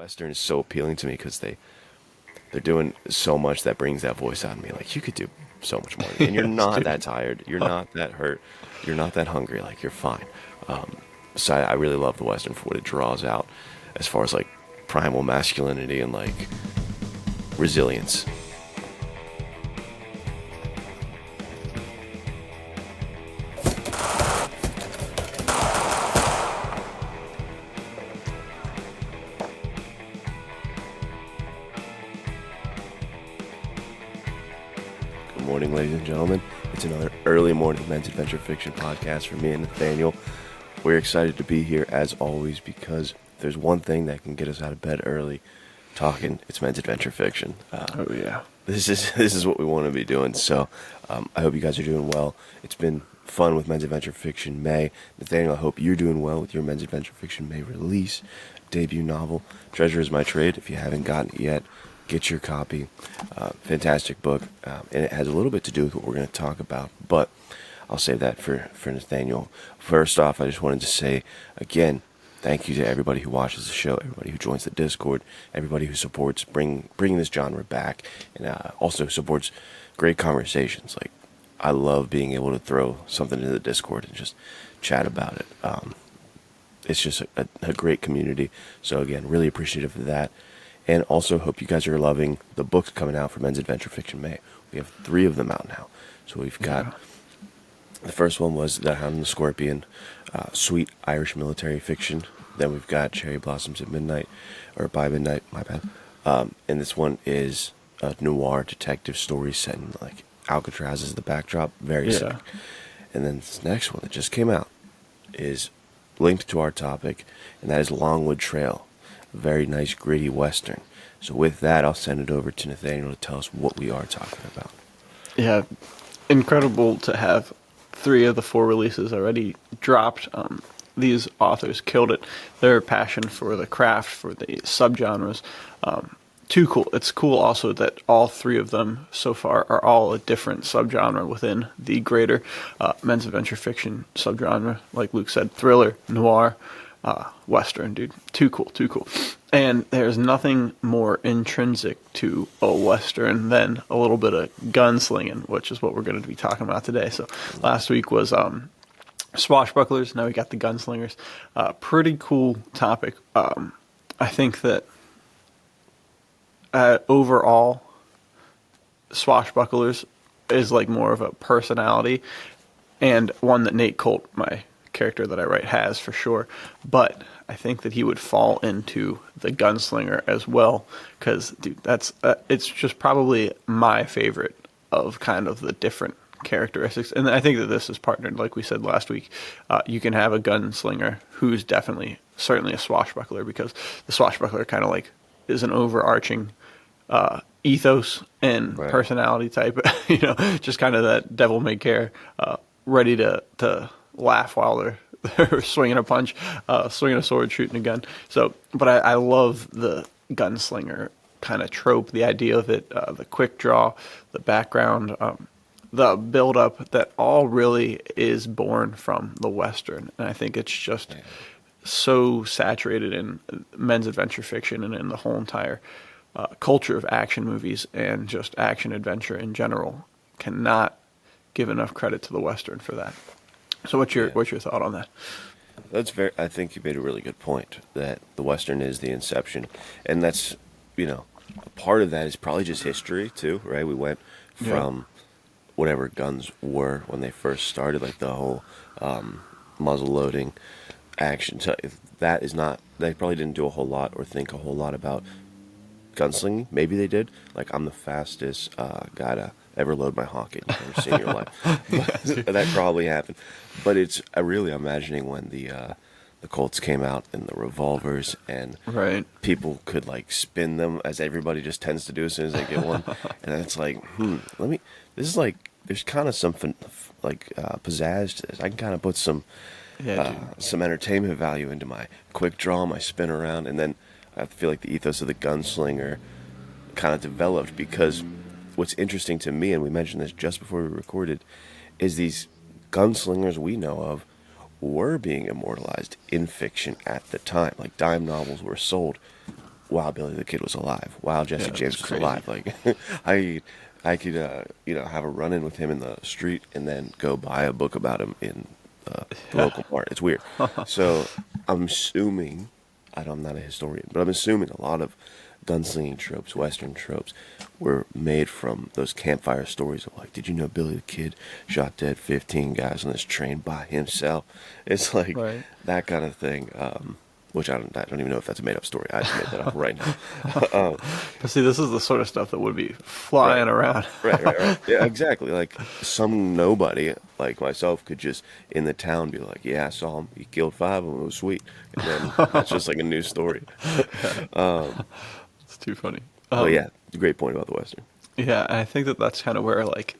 Western is so appealing to me because they're doing so much that brings that voice out of me. Like, you could do so much more, and you're Yes, not dude. that tired, you're not that hurt, you're not that hungry. Like, you're fine. So I really love the Western for what it draws out, as far as like primal masculinity and like resilience. Good morning, ladies and gentlemen. It's another early morning men's adventure fiction podcast for me and Nathaniel. We're excited to be here as always because if there's one thing that can get us out of bed early talking, it's men's adventure fiction. Oh yeah. This is what we want to be doing. So I hope you guys are doing well. It's been fun with Men's Adventure Fiction May. Nathaniel, I hope you're doing well with your Men's Adventure Fiction May release, debut novel, Treasure is My Trade. If you haven't gotten it yet, get your copy. Fantastic book, and it has a little bit to do with what we're going to talk about, but I'll save that for Nathaniel. First off, I just wanted to say again, thank you to everybody who watches the show, everybody who joins the Discord, everybody who supports bringing this genre back, and also supports great conversations. Like, I love being able to throw something into the Discord and just chat about it. It's just a great community. So again, really appreciative of that. And also hope you guys are loving the books coming out for Men's Adventure Fiction May. We have 3 of them out now. So we've got, the first one was The Hound and the Scorpion, sweet Irish military fiction. Then we've got Cherry Blossoms at Midnight, or By Midnight, my bad. And this one is a noir detective story set in like Alcatraz as the backdrop. Very sick. And then this next one that just came out is linked to our topic, and that is Longwood Trail. A very nice, gritty Western. So with that, I'll send it over to Nathaniel to tell us what we are talking about. Yeah. Incredible to have 3 of the 4 releases already dropped. These authors killed it. Their passion for the craft, for the subgenres, too cool. It's cool also that all 3 of them so far are all a different subgenre within the greater men's adventure fiction subgenre. Like Luke said, thriller, noir, Western, dude. Too cool, too cool. And there's nothing more intrinsic to a Western than a little bit of gunslinging, which is what we're going to be talking about today. So last week was swashbucklers. Now we got the gunslingers. Pretty cool topic. I think that overall, swashbucklers is like more of a personality, and one that Nate Colt, my character that I write, has for sure. But I think that he would fall into the gunslinger as well, because dude, that's it's just probably my favorite of kind of the different characteristics. And I think that this is partnered, like we said last week. You can have a gunslinger who's certainly a swashbuckler, because the swashbuckler kind of like is an overarching ethos and personality type. Just kind of that devil may care, ready to laugh while they're swinging a punch, swinging a sword, shooting a gun. So, but I love the gunslinger kind of trope, the idea of it, the quick draw, the background, the build up, that all really is born from the Western. And I think it's just so saturated in men's adventure fiction and in the whole entire culture of action movies and just action adventure in general. Cannot give enough credit to the Western for that. So what's your thought on that? I think you made a really good point that the Western is the inception, and that's, a part of that is probably just history too, right? We went from whatever guns were when they first started, like the whole muzzle loading action. So if that is not, they probably didn't do a whole lot or think a whole lot about gunslinging. Maybe they did. Like, I'm the fastest guy to ever load my Hawken you've ever seen in your life. That probably happened. But I'm really imagining when the Colts came out and the revolvers, and people could like spin them, as everybody just tends to do as soon as they get one. And it's like, this is like, there's kind of something like pizzazz to this. I can kind of put some entertainment value into my quick draw, my spin around, and then I feel like the ethos of the gunslinger kind of developed, because what's interesting to me, and we mentioned this just before we recorded, is these gunslingers we know of were being immortalized in fiction at the time. Like, dime novels were sold while Billy the Kid was alive, while Jesse Yeah, James it's was crazy. alive. Like, I could, have a run-in with him in the street and then go buy a book about him in the Yeah. local mart. It's weird. So I'm assuming, I'm not a historian, but I'm assuming a lot of gunslinging tropes, Western tropes, were made from those campfire stories of like, did you know Billy the Kid shot dead 15 guys on this train by himself? It's like Right. that kind of thing. Which I don't even know if that's a made up story. I just made that up right now. But see, this is the sort of stuff that would be Right. flying around. Right. Yeah, exactly. Like some nobody like myself could just in the town be like, "Yeah, I saw him. He killed 5 of them. It was sweet." And then that's just like a news story. It's too funny. But yeah, great point about the Western. Yeah, and I think that that's kind of where like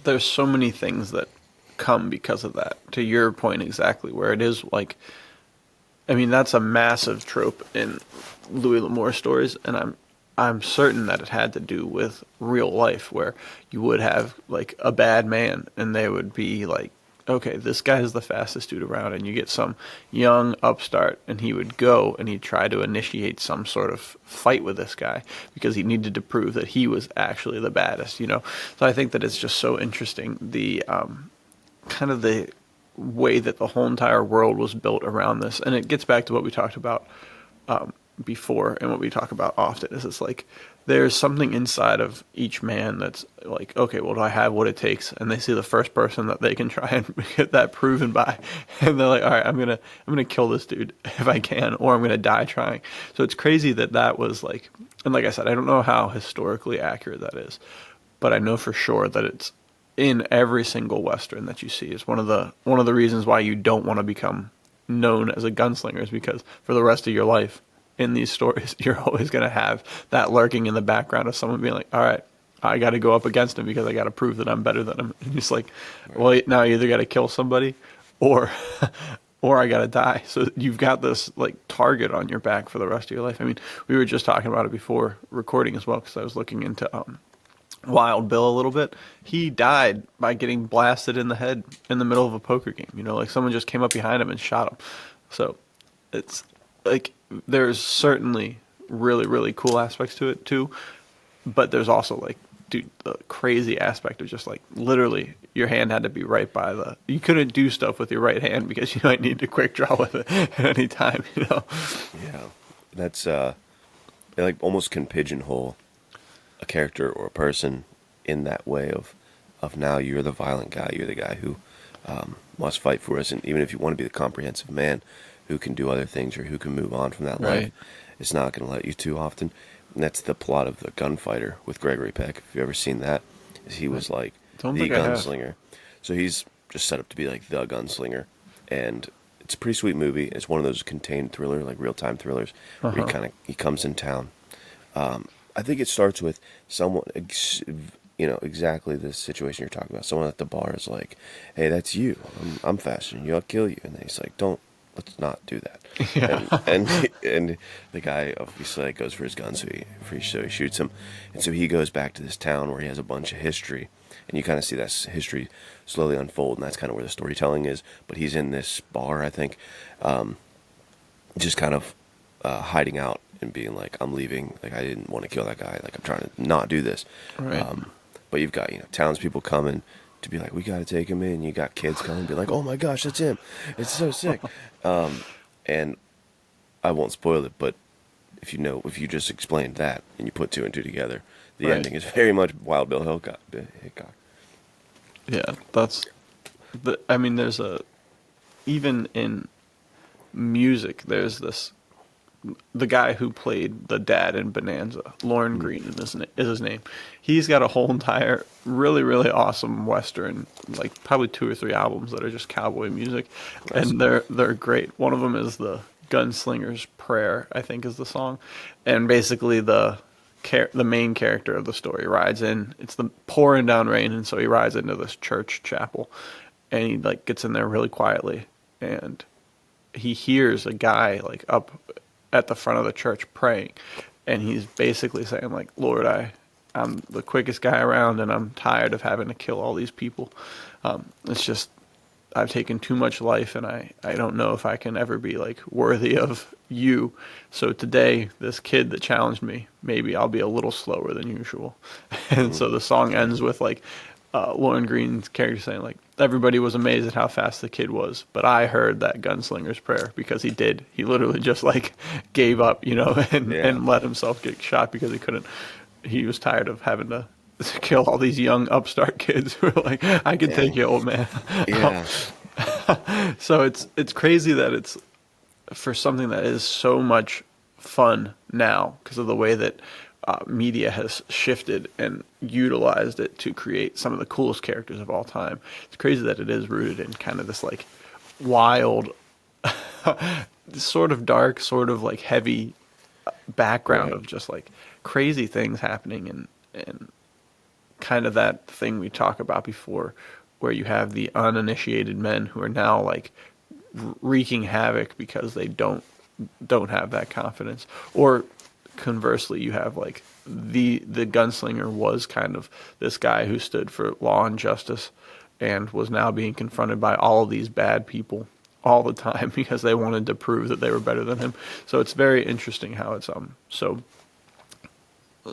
there's so many things that come because of that. To your point exactly, where it is like, I mean, that's a massive trope in Louis L'Amour stories, and I'm certain that it had to do with real life, where you would have like a bad man, and they would be like, okay, this guy is the fastest dude around, and you get some young upstart, and he would go and he'd try to initiate some sort of fight with this guy because he needed to prove that he was actually the baddest, you know. So I think that it's just so interesting, the kind of the way that the whole entire world was built around this, and it gets back to what we talked about before and what we talk about often is it's like there's something inside of each man that's like, okay, well, do I have what it takes? And they see the first person that they can try and get that proven by, and they're like, all right, I'm gonna kill this dude if I can, or I'm gonna die trying. So it's crazy that that was like, and like I said, I don't know how historically accurate that is, but I know for sure that it's in every single Western that you see. Is one of the reasons why you don't want to become known as a gunslinger, is because for the rest of your life in these stories, you're always going to have that lurking in the background of someone being like, all right, I got to go up against him because I got to prove that I'm better than him. And it's like, well, now I either got to kill somebody or or I got to die. So you've got this like target on your back for the rest of your life. I mean, we were just talking about it before recording as well, because I was looking into Wild Bill a little bit. He died by getting blasted in the head in the middle of a poker game. You know, like someone just came up behind him and shot him. So it's like there's certainly really, really cool aspects to it too. But there's also like, dude, the crazy aspect of just like literally your hand had to be right by the. You couldn't do stuff with your right hand because you might need to quick draw with it at any time. You know. Yeah, that's it like almost can pigeonhole a character or a person in that way of now you're the violent guy, you're the guy who must fight for us, and even if you want to be the comprehensive man who can do other things or who can move on from that life, Right. it's not going to let you too often. And that's the plot of The Gunfighter with Gregory Peck. If you've ever seen that, is he was like Don't the think I have. gunslinger. So he's just set up to be like the gunslinger, and it's a pretty sweet movie. It's one of those contained thriller, like real time thrillers, where he comes in town. I think it starts with someone, exactly the situation you're talking about. Someone at the bar is like, "Hey, that's you. I'm faster than you. I'll kill you." And then he's like, "Don't. Let's not do that." Yeah. And the guy obviously like, goes for his gun, so he shoots him, and so he goes back to this town where he has a bunch of history, and you kind of see that history slowly unfold, and that's kind of where the storytelling is. But he's in this bar, I think, just kind of hiding out and being like, I'm leaving. Like, I didn't want to kill that guy. Like, I'm trying to not do this. Right. But you've got, townspeople coming to be like, we got to take him in. You got kids coming to be like, oh my gosh, that's him. It's so sick. And I won't spoil it, but if you just explained that and you put 2 and 2 together, the Right. ending is very much Wild Bill Hickok. Yeah, I mean, even in music, there's the guy who played the dad in Bonanza, Lorne Green is his name. He's got a whole entire really, really awesome Western, like probably 2 or 3 albums that are just cowboy music. Nice. And they're great. One of them is the Gunslinger's Prayer, I think is the song. And basically the main character of the story rides in. It's the pouring down rain, and so he rides into this church chapel, and he like gets in there really quietly, and he hears a guy like up at the front of the church praying, and he's basically saying like, Lord, I'm the quickest guy around, and I'm tired of having to kill all these people. It's just I've taken too much life, and I don't know if I can ever be like worthy of you. So today, this kid that challenged me, maybe I'll be a little slower than usual. And so the song ends with like Lauren Green's character saying like, everybody was amazed at how fast the kid was, but I heard that gunslinger's prayer, because he did. He literally just like gave up, and let himself get shot because he was tired of having to kill all these young upstart kids who are like, I can take you, old man. Yeah. So it's crazy that it's for something that is so much fun now because of the way that media has shifted and utilized it to create some of the coolest characters of all time. It's crazy that it is rooted in kind of this like wild, sort of dark, sort of like heavy background of just like crazy things happening and kind of that thing we talk about before, where you have the uninitiated men who are now like wreaking havoc because they don't have that confidence. Or conversely, you have like the gunslinger was kind of this guy who stood for law and justice and was now being confronted by all of these bad people all the time because they wanted to prove that they were better than him. So it's very interesting how it's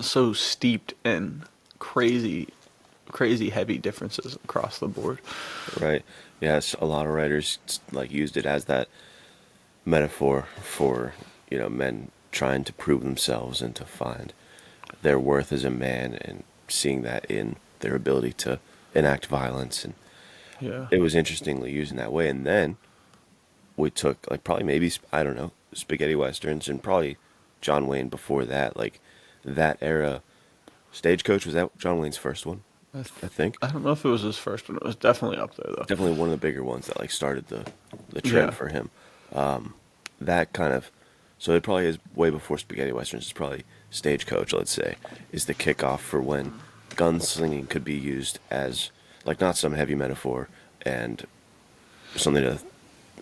so steeped in crazy heavy differences across the board. Right. Yes, a lot of writers like used it as that metaphor for, men trying to prove themselves and to find their worth as a man, and seeing that in their ability to enact violence. And it was interestingly used in that way. And then we took like probably maybe, I don't know, spaghetti westerns, and probably John Wayne before that, like that era. Stagecoach, was that John Wayne's first one? I think. I don't know if it was his first one. It was definitely up there, though. Definitely one of the bigger ones that like started the trend for him. That kind of, so it probably is way before spaghetti westerns. It's probably Stagecoach, let's say, is the kickoff for when gunslinging could be used as like not some heavy metaphor and something to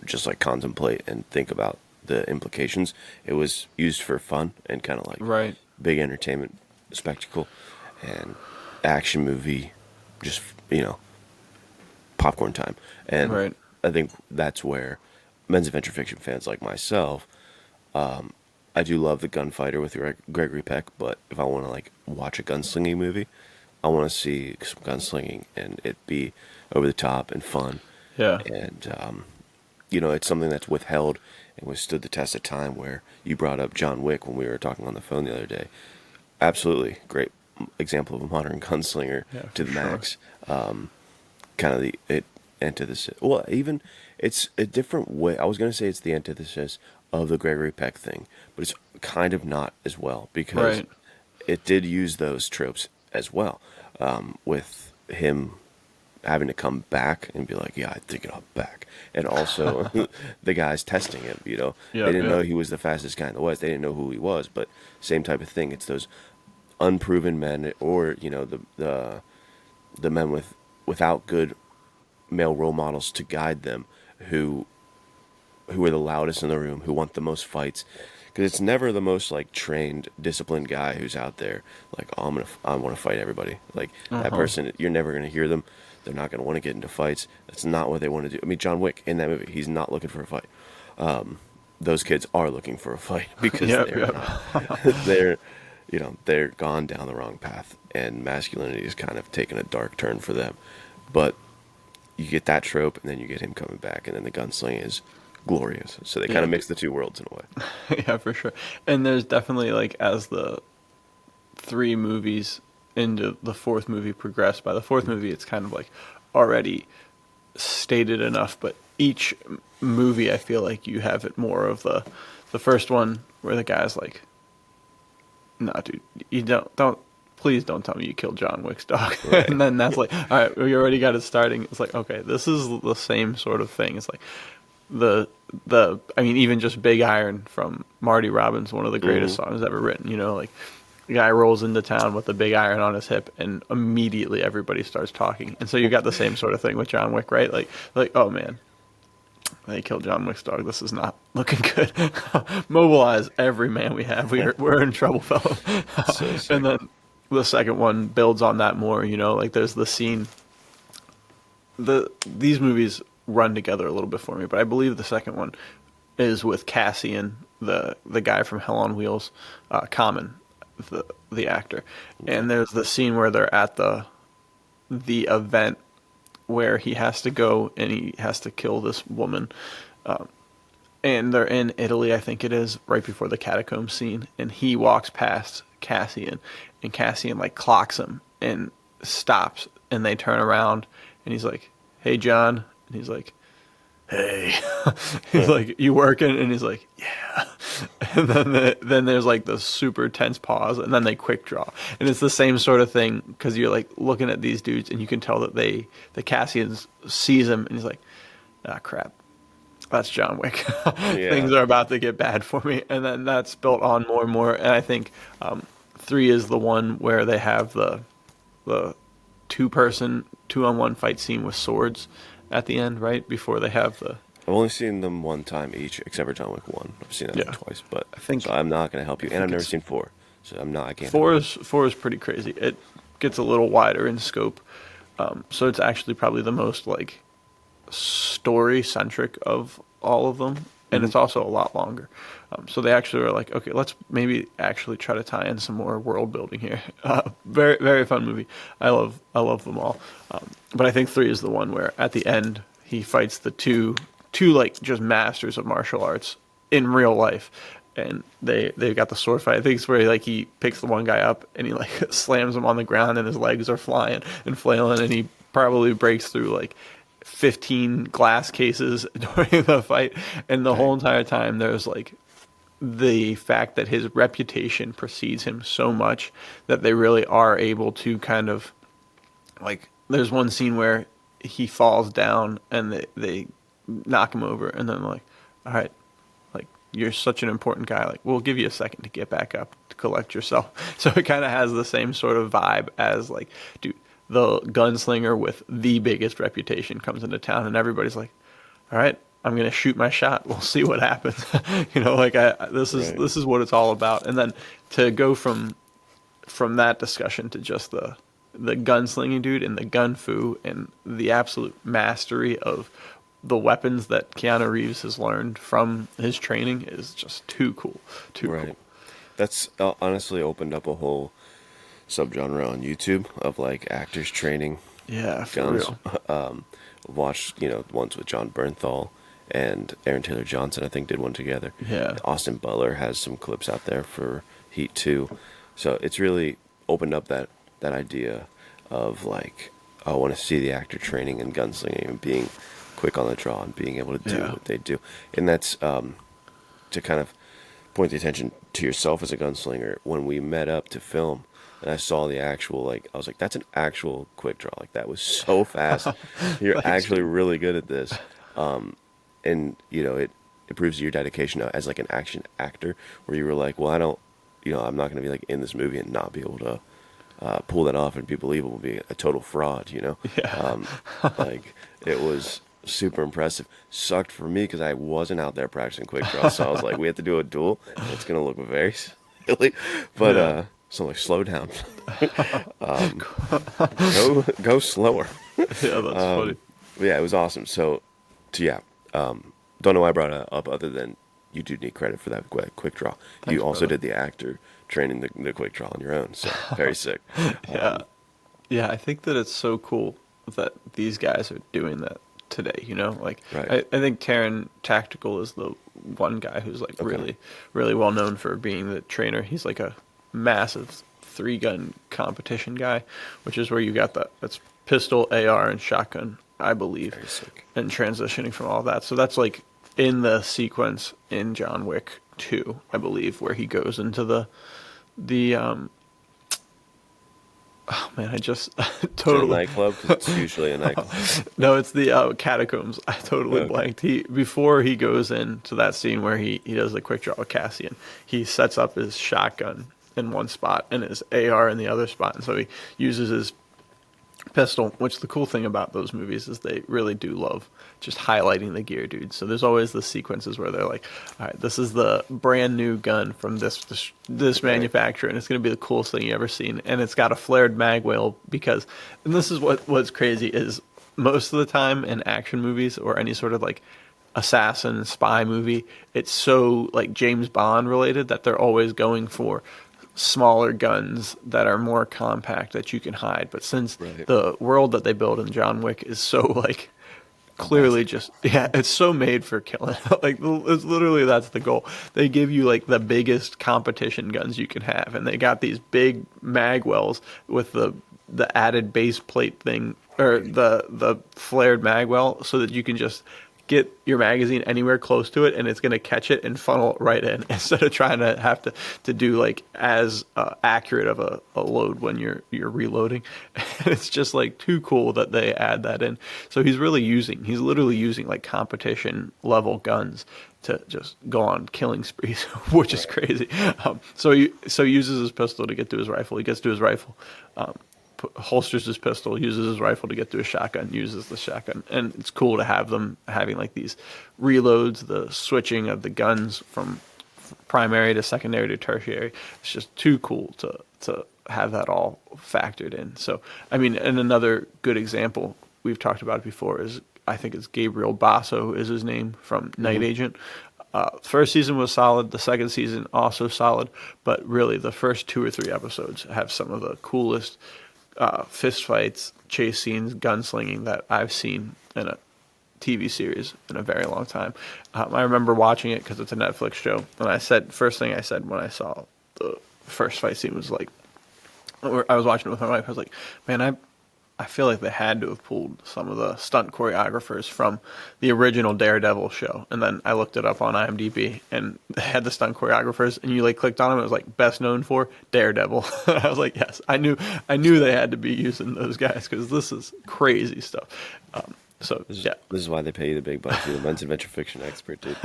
just like contemplate and think about the implications. It was used for fun and kind of like big entertainment spectacle and action movie, just popcorn time. And I think that's where men's adventure fiction fans like myself, I do love the gunfighter with Gregory Peck, but if I want to like watch a gunslinging movie, I want to see some gunslinging and it be over the top and fun. And it's something that's withheld and withstood the test of time. Where you brought up John Wick when we were talking on the phone the other day. Absolutely great example of a modern gunslinger to the max. Kind of the antithesis. Well, even it's a different way. I was going to say it's the antithesis of the Gregory Peck thing, but it's kind of not as well, because it did use those tropes as well, with him having to come back and be like, yeah, I think it up back. And also the guys testing him, they didn't know he was the fastest guy in the West. They didn't know who he was, but same type of thing. It's those unproven men, or, the men without good male role models to guide them, who are the loudest in the room, who want the most fights. Because it's never the most like trained, disciplined guy who's out there like, oh, I want to fight everybody. Like that person, you're never going to hear them. They're not going to want to get into fights. That's not what they want to do. I mean, John Wick in that movie, he's not looking for a fight. Those kids are looking for a fight because they're gone down the wrong path, and masculinity is kind of taken a dark turn for them. But you get that trope, and then you get him coming back, and then the gunslinging is glorious. So they kind of mix the two worlds in a way. Yeah, for sure. And there's definitely, like, as the 3 movies into the 4th movie progress, by the 4th movie it's kind of like already stated enough, but each movie I feel like you have it more of the first one where the guy's like, nah, dude, you don't please don't tell me you killed John Wick's dog. And then that's like, all right, we already got it starting. It's like, okay, this is the same sort of thing. It's like I mean, even just Big Iron from Marty Robbins, one of the greatest songs ever written, like the guy rolls into town with a big iron on his hip and immediately everybody starts talking. And so you got the same sort of thing with John Wick, right? Like, oh man, they killed John Wick's dog. This is not looking good. Mobilize every man we have. We're in trouble, fellas. And then the second one builds on that more, like there's the scene. These movies run together a little bit for me, but I believe the second one is with Cassian, the guy from Hell on Wheels, Common, the actor. And there's the scene where they're at the event where he has to go and he has to kill this woman. And they're in Italy, I think it is, right before the catacomb scene. And he walks past Cassian, and Cassian like clocks him and stops, and they turn around, and he's like, "Hey, John," and he's like, "Hey," he's like, "You working?" And he's like, "Yeah." And then there's like the super tense pause, and then they quick draw, and it's the same sort of thing because you're like looking at these dudes, and you can tell that the Cassian sees him, and he's like, "Ah, crap. That's John Wick." Things are about to get bad for me. And then that's built on more and more. And I think 3 is the one where they have the 2-person, 2-on-1 fight scene with swords at the end, right? Before they have the... I've only seen them one time each, except for John Wick 1. I've seen that twice, but I think, so I'm not going to help you. And I've never seen 4, so I can't. 4 is pretty crazy. It gets a little wider in scope. So it's actually probably the most like story centric of all of them, and it's also a lot longer. So they actually were like, okay, let's maybe actually try to tie in some more world building here. Very, very fun movie. I love them all. But I think 3 is the one where at the end he fights the two like just masters of martial arts in real life, and they've got the sword fight. I think it's where like he picks the one guy up and he like slams him on the ground, and his legs are flying and flailing, and he probably breaks through like 15 glass cases during the fight. And the whole entire time there's like the fact that his reputation precedes him so much that they really are able to kind of like, there's one scene where he falls down and they knock him over, and then like, all right, like, you're such an important guy, like, we'll give you a second to get back up to collect yourself. So it kind of has the same sort of vibe as like, dude, the gunslinger with the biggest reputation comes into town, and everybody's like, all right, I'm going to shoot my shot. We'll see what happens. Like this is what it's all about. And then to go from that discussion to just the gunslinging dude and the gun fu and the absolute mastery of the weapons that Keanu Reeves has learned from his training is just too cool. Cool. That's honestly opened up a whole subgenre on YouTube of like actors training guns. Watched ones with John Bernthal and Aaron Taylor Johnson, I think, did one together. Austin Butler has some clips out there for Heat 2. So it's really opened up that idea of like, I want to see the actor training and gunslinging and being quick on the draw and being able to do what they do. And that's to kind of point the attention to yourself as a gunslinger. When we met up to film and I saw the actual, like, I was like, that's an actual quick draw. Like, that was so fast. You're actually really good at this. And, it proves your dedication as like an action actor, where you were like, well, I'm not going to be like in this movie and not be able to pull that off and be believable, be a total fraud, like, it was super impressive. Sucked for me because I wasn't out there practicing quick draws, so I was like, we have to do a duel, and it's going to look very silly, but so like, slow down. Go slower. That's funny. Yeah, it was awesome. So don't know why I brought it up other than you do need credit for that quick draw. Thanks, you also brother. did the actor training the quick draw on your own, so very sick. I think that it's so cool that these guys are doing that today, like, right. I think Taron Tactical is the one guy who's like really, really well known for being the trainer. He's like a massive 3-gun competition guy, which is where you got that's pistol, AR, and shotgun, I believe, Very sick. and transitioning from all that. So that's like in the sequence in John Wick 2, I believe, where he goes into the oh man, I just totally nightclub, 'cause it's usually a nightclub. No, it's the catacombs. I totally blanked. Before he goes into that scene where he does the quick draw with Cassian, he sets up his shotgun in one spot and his AR in the other spot, and so he uses his pistol. Which the cool thing about those movies is they really do love just highlighting the gear, dude. So there's always the sequences where they're like, all right, this is the brand new gun from this manufacturer, and it's going to be the coolest thing you ever seen. And it's got a flared mag wheel because, and this is what's crazy is most of the time in action movies or any sort of like assassin spy movie, it's so like James Bond related that they're always going for smaller guns that are more compact that you can hide. But since Right. the world that they build in John Wick is so like clearly just it's so made for killing. Like it's literally that's the goal. They give you like the biggest competition guns you can have, and they got these big mag wells with the added base plate thing or the flared mag well, so that you can just get your magazine anywhere close to it and it's going to catch it and funnel it right in, instead of trying to have to do like as accurate of a load when you're reloading. And it's just like too cool that they add that in. So he's literally using like competition level guns to just go on killing sprees, which is crazy. So he uses his pistol to get to his rifle. He gets to his rifle, holsters his pistol, uses his rifle to get to his shotgun, uses the shotgun. And it's cool to have them having like these reloads, the switching of the guns from primary to secondary to tertiary. It's just too cool to have that all factored in. So, I mean, and another good example, we've talked about it before, is I think it's Gabriel Basso is his name, from Night Agent. First season was solid. The second season also solid, but really the first 2 or 3 episodes have some of the coolest fist fights, chase scenes, gunslinging that I've seen in a TV series in a very long time. I remember watching it because it's a Netflix show, and first thing I said when I saw the first fight scene was like, I was watching it with my wife. I was like, man, I feel like they had to have pulled some of the stunt choreographers from the original Daredevil show. And then I looked it up on IMDb, and they had the stunt choreographers, and you like clicked on them. It was like best known for Daredevil. I was like, yes, I knew they had to be using those guys because this is crazy stuff. This is why they pay you the big bucks. You're the men's adventure fiction expert, dude.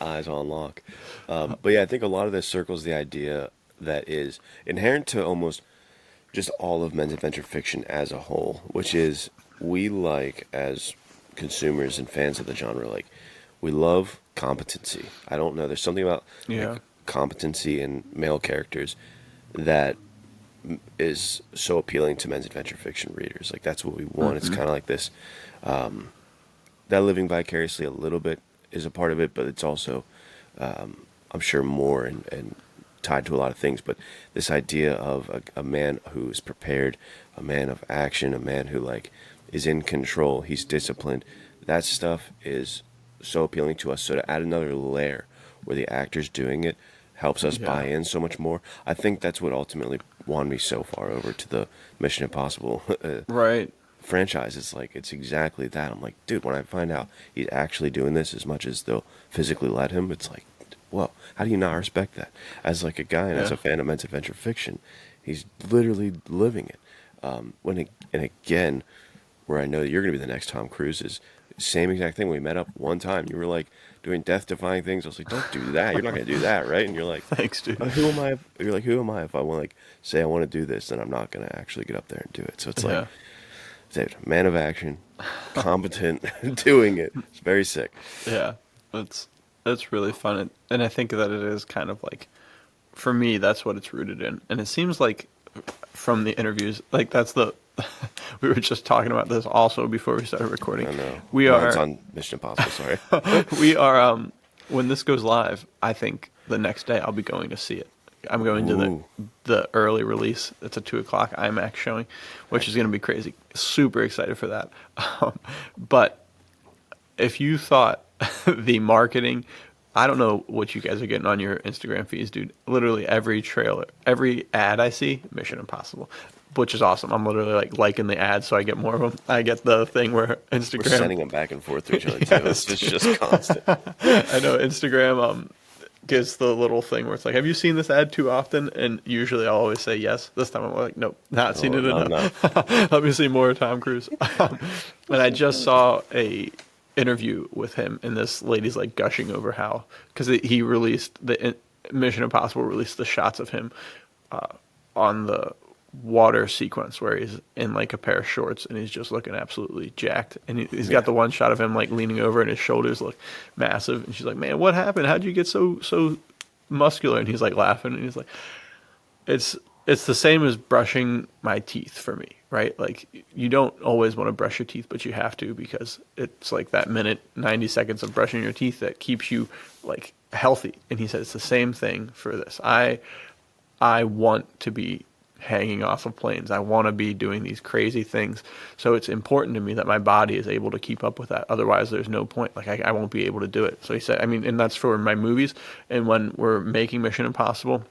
Eyes on lock. But yeah, I think a lot of this circles the idea that is inherent to almost just all of men's adventure fiction as a whole, which is we like, as consumers and fans of the genre, like we love competency. I don't know. There's something about like, competency in male characters that is so appealing to men's adventure fiction readers. Like that's what we want. It's kind of like this, that living vicariously a little bit is a part of it, but it's also, I'm sure, more and tied to a lot of things. But this idea of a man who is prepared, a man of action, a man who like is in control, he's disciplined, that stuff is so appealing to us. So to add another layer where the actor's doing it helps us buy in so much more. I think that's what ultimately won me so far over to the Mission Impossible franchise. It's like, it's exactly that. I'm like, dude, when I find out he's actually doing this as much as they'll physically let him, it's like, whoa, how do you not respect that? As like a guy and as a fan of men's adventure fiction, he's literally living it. And again, where I know that you're going to be the next Tom Cruise is same exact thing. We met up one time. You were like doing death-defying things. I was like, don't do that. You're not going to do that, right? And you're like, thanks, dude. Who am I? You're like, who am I if I want to like say I want to do this, then I'm not going to actually get up there and do it. So it's like, dude, man of action, competent, doing it. It's very sick. Yeah, that's really fun, and I think that it is kind of like, for me, that's what it's rooted in. And it seems like from the interviews, like that's the we were just talking about this also before we started recording. I know. It's on Mission Impossible, sorry. We are when this goes live, I think the next day I'll be going to see it. I'm going to the early release. It's a 2:00 IMAX showing, which is going to be crazy. Super excited for that. But if you thought the marketing, I don't know what you guys are getting on your Instagram feeds, dude. Literally every trailer, every ad I see, Mission Impossible, which is awesome. I'm literally like liking the ads, so I get more of them. I get the thing where Instagram, we're sending them back and forth to each other too. It's just constant. I know Instagram gives the little thing where it's like, have you seen this ad too often? And usually I'll always say yes. This time I'm like, nope, not seen it enough. Let me see more Tom Cruise. And I just saw a interview with him, and this lady's like gushing over how, because he released Mission Impossible released the shots of him on the water sequence where he's in like a pair of shorts and he's just looking absolutely jacked, and he's got the one shot of him like leaning over and his shoulders look massive, and she's like, man, what happened? How'd you get so muscular? And he's like laughing, and he's like, it's it's the same as brushing my teeth for me, right? Like you don't always want to brush your teeth, but you have to because it's like that minute, 90 seconds of brushing your teeth that keeps you like healthy. And he said it's the same thing for this. I want to be hanging off of planes. I want to be doing these crazy things. So it's important to me that my body is able to keep up with that. Otherwise, there's no point. Like I won't be able to do it. So he said, I mean, and that's for my movies. And when we're making Mission Impossible,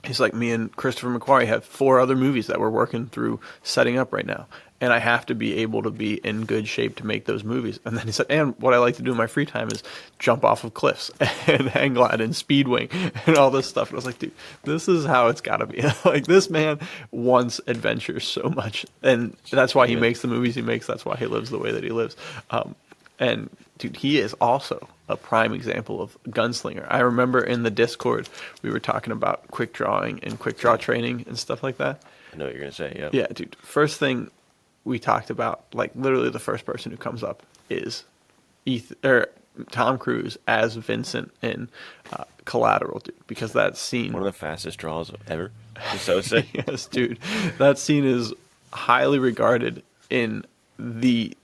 he's like, me and Christopher McQuarrie have 4 other movies that we're working through setting up right now. And I have to be able to be in good shape to make those movies. And then he said, and what I like to do in my free time is jump off of cliffs and hang glide and speedwing and all this stuff. And I was like, dude, this is how it's got to be. Like, this man wants adventure so much. And that's why he makes the movies he makes. That's why he lives the way that he lives. And dude, he is also a prime example of Gunslinger. I remember in the Discord, we were talking about quick drawing and quick draw training and stuff like that. I know what you're going to say, yeah. Yeah, dude. First thing we talked about, like literally the first person who comes up is Tom Cruise as Vincent in Collateral, dude. Because that scene... One of the fastest draws ever. So sick. Yes, dude. That scene is highly regarded in the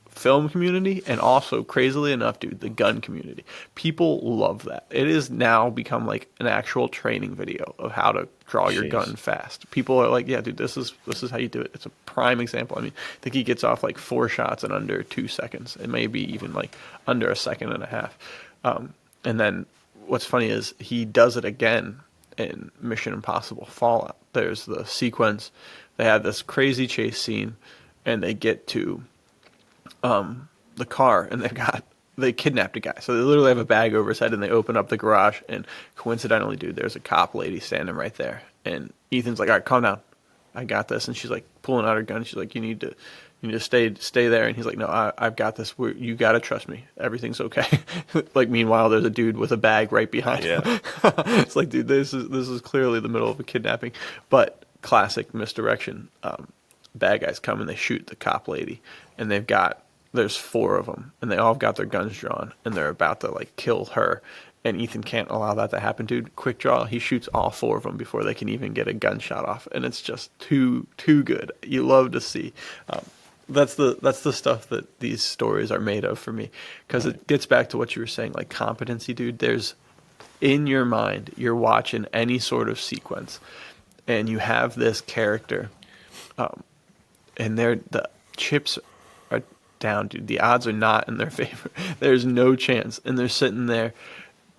film community and also, crazily enough, dude, the gun community. People love that. It is now become like an actual training video of how to draw your gun fast. People are like, yeah, dude, this is how you do it. It's a prime example. I mean, I think he gets off like 4 shots in under 2 seconds. It may be even like under a second and a half. And then what's funny is he does it again in Mission Impossible Fallout. There's the sequence. They have this crazy chase scene and they get to the car, and they kidnapped a guy. So they literally have a bag over his head, and they open up the garage, and coincidentally, dude, there's a cop lady standing right there. And Ethan's like, all right, calm down. I got this. And she's like pulling out her gun. She's like, you need to stay there. And he's like, no, I've got this. You got to trust me. Everything's okay. Like, meanwhile, there's a dude with a bag right behind him. It's like, dude, this is clearly the middle of a kidnapping. But classic misdirection. Bad guys come and they shoot the cop lady, and there's 4 of them, and they all got their guns drawn, and they're about to like kill her. And Ethan can't allow that to happen, dude. Quick draw, he shoots all 4 of them before they can even get a gunshot off, and it's just too good. You love to see. That's the stuff that these stories are made of for me, because it gets back to what you were saying, like competency, dude. There's in your mind, you're watching any sort of sequence, and you have this character, and the chips are down, dude. The odds are not in their favor. There's no chance. And they're sitting there,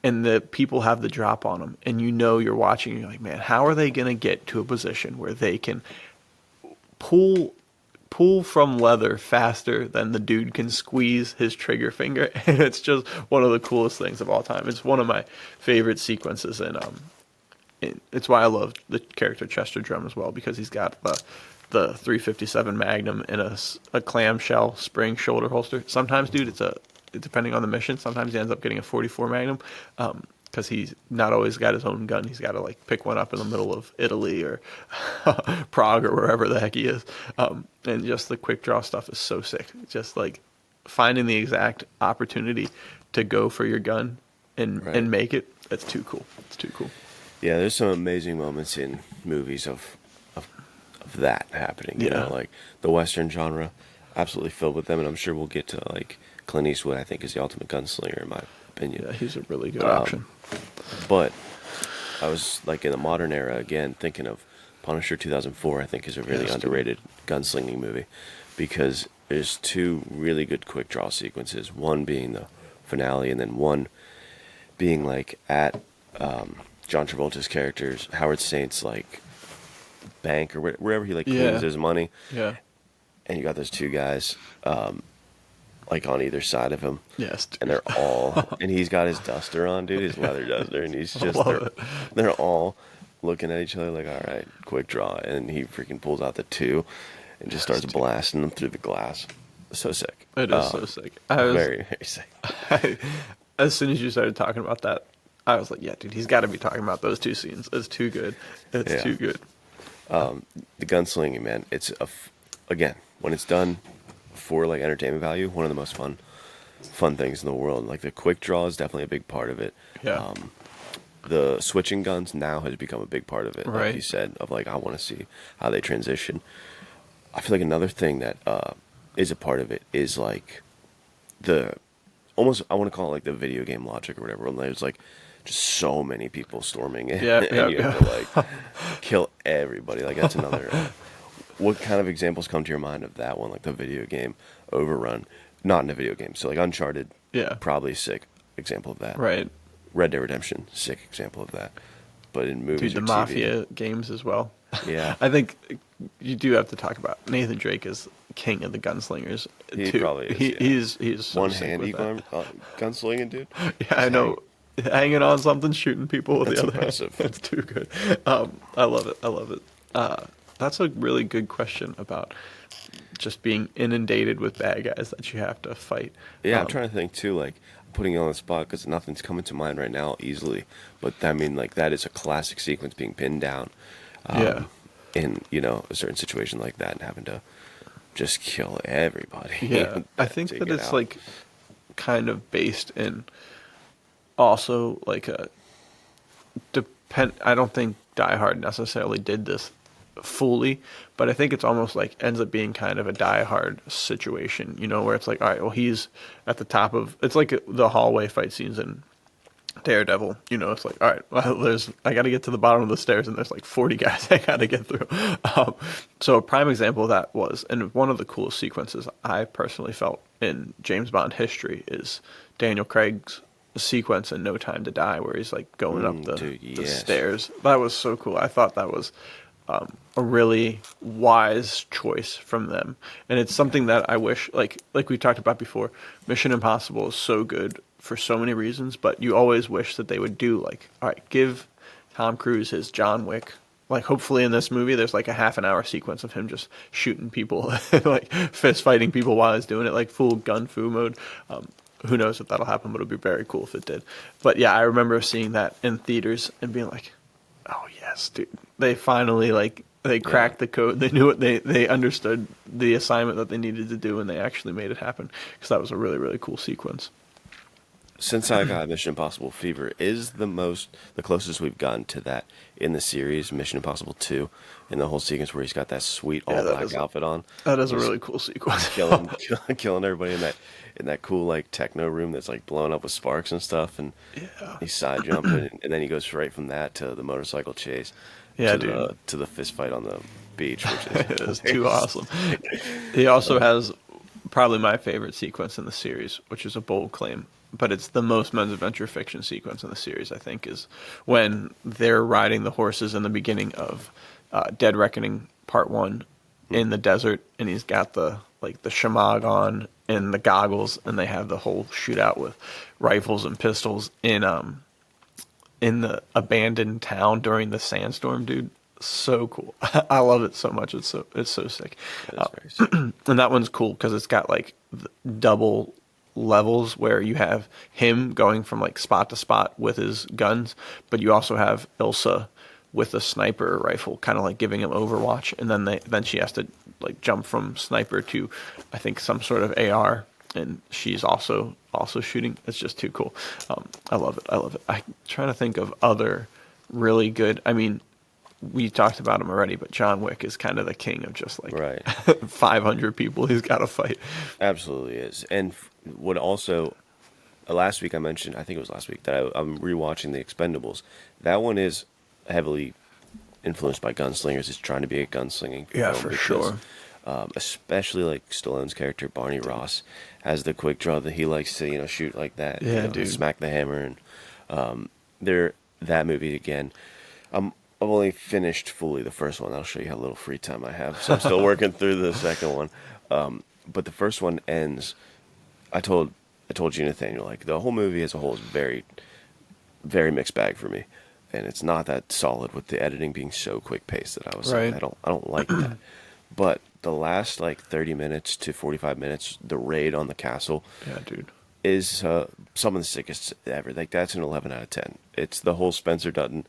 and the people have the drop on them. And you know you're watching, and you're like, man, how are they going to get to a position where they can pull from leather faster than the dude can squeeze his trigger finger? And it's just one of the coolest things of all time. It's one of my favorite sequences, and it's why I love the character Chester Drum as well, because he's got the 357 Magnum in a clamshell spring shoulder holster. Sometimes, dude, depending on the mission, sometimes he ends up getting a 44 Magnum, because he's not always got his own gun. He's got to like pick one up in the middle of Italy or Prague or wherever the heck he is. And just the quick draw stuff is so sick. Just like finding the exact opportunity to go for your gun and make it. That's too cool. It's too cool. Yeah, there's some amazing moments in movies of that happening. You know, like the Western genre, absolutely filled with them, and I'm sure we'll get to like Clint Eastwood. I think is the ultimate gunslinger in my opinion. Yeah, he's a really good option. But I was like in the modern era again, thinking of Punisher 2004. I think is a really underrated gunslinging movie, because there's 2 really good quick draw sequences. One being the finale, and then one being like at John Travolta's character's Howard Saint's like bank or wherever he like cleans his money. Yeah. And you got those 2 guys like on either side of him. Yes. Dude. And they're all and he's got his duster on, dude, his leather duster, and he's just they're all looking at each other like, all right, quick draw, and he freaking pulls out the 2 and just starts blasting them through the glass. So sick. It is so sick. I was very, very sick. As soon as you started talking about that, I was like, yeah, dude, he's got to be talking about those 2 scenes. It's too good. It's too good. The gunslinging, man, it's again, when it's done for like entertainment value, one of the most fun things in the world. Like the quick draw is definitely a big part of it. Yeah. the switching guns now has become a big part of it. Like Right. you said, of like I want to see how they transition. I feel like another thing that is a part of it is like the almost I want to call it like the video game logic or whatever. When there's like just so many people storming it, Yeah, and yeah, you have yeah. to like kill everybody. Like that's another. What kind of examples come to your mind of that one? Like the video game overrun, not in a video game. So like Uncharted, Yeah. probably sick example of that. Right. Red Dead Redemption, sick example of that. But in movies Dude, or the TV, Mafia games as well. yeah, I think you do have to talk about Nathan Drake is king of the gunslingers. he too. probably is. Yeah. He's so One sick handy with that. gunslinging dude. Yeah, I know. Hanging on something, shooting people with That's the other impressive. hand. That's too good. I love it. I love it. That's a really good question about just being inundated with bad guys that you have to fight. Yeah, I'm trying to think too. Like putting you on the spot because nothing's coming to mind right now easily. But I mean, like that is a classic sequence being pinned down. Yeah. In a certain situation like that and having to just kill everybody. Yeah, I think to that get it's out. like kind of based in also like a depend. I don't think Die Hard necessarily did this fully, but I think it's almost like ends up being kind of a Die Hard situation, where it's like, all right, well, he's at the top of. It's like the hallway fight scenes in Daredevil, it's like, all right, well, I got to get to the bottom of the stairs, and there's like 40 guys I got to get through. So a prime example of that was, and one of the coolest sequences I personally felt in James Bond history is Daniel Craig's sequence in No Time to Die, where he's like going up Dude, the yes. stairs. That was so cool. I thought that was a really wise choice from them, and it's something that I wish, like we talked about before, Mission Impossible is so good for so many reasons, but you always wish that they would do like, all right, give Tom Cruise his John Wick. Like hopefully in this movie there's like a half an hour sequence of him just shooting people, like fist fighting people while he's doing it, like full gun fu mode. Who knows if that'll happen, but it'd be very cool if it did. But yeah, I remember seeing that in theaters and being like, oh yes, dude. They finally they cracked the code. They knew they understood the assignment that they needed to do, and they actually made it happen, because that was a really, really cool sequence. Since I got Mission Impossible Fever is the closest we've gotten to that in the series, Mission Impossible 2, in the whole sequence where he's got that sweet all black outfit on. That is a He's really cool sequence. killing everybody in that cool like techno room that's like blowing up with sparks and stuff, and Yeah. he's side jumping, and then he goes right from that to the motorcycle chase, Yeah, to the fist fight on the beach, which It is is too awesome. He also has probably my favorite sequence in the series, which is a bold claim, but it's the most men's adventure fiction sequence in the series, I think, is when they're riding the horses in the beginning of Dead Reckoning Part 1 in the desert, and he's got the shemagh on and the goggles, and they have the whole shootout with rifles and pistols in the abandoned town during the sandstorm, dude. So cool. I love it so much. It's so sick. That is very sick. And that one's cool because it's got like double levels where you have him going from like spot to spot with his guns, but you also have Ilsa with a sniper rifle, kind of like giving him Overwatch, and then she has to like jump from sniper to, I think, some sort of AR, and she's also shooting. It's just too cool. I love it. I love it. I'm trying to think of other really good. I mean, we talked about him already, but John Wick is kind of the king of just like Right. 500 people he's got to fight. Absolutely is. And what also, last week I mentioned, I think it was last week, that I'm rewatching The Expendables. That one is heavily influenced by gunslingers. It's trying to be a gunslinging Yeah, film for because, sure. especially like Stallone's character, Barney Ross, has the quick draw that he likes to, shoot like that. Yeah, dude. Smack the hammer. And that movie again. I've only finished fully the first one. I'll show you how little free time I have. So I'm still working through the second one. But the first one ends. I told you, Nathaniel, like the whole movie as a whole is very, very mixed bag for me, and it's not that solid with the editing being so quick paced that I was Right. like, I don't like that. But the last like 30 minutes to 45 minutes, the raid on the castle, Yeah, dude. is some of the sickest ever. Like that's an 11 out of 10. It's the whole Spencer Dutton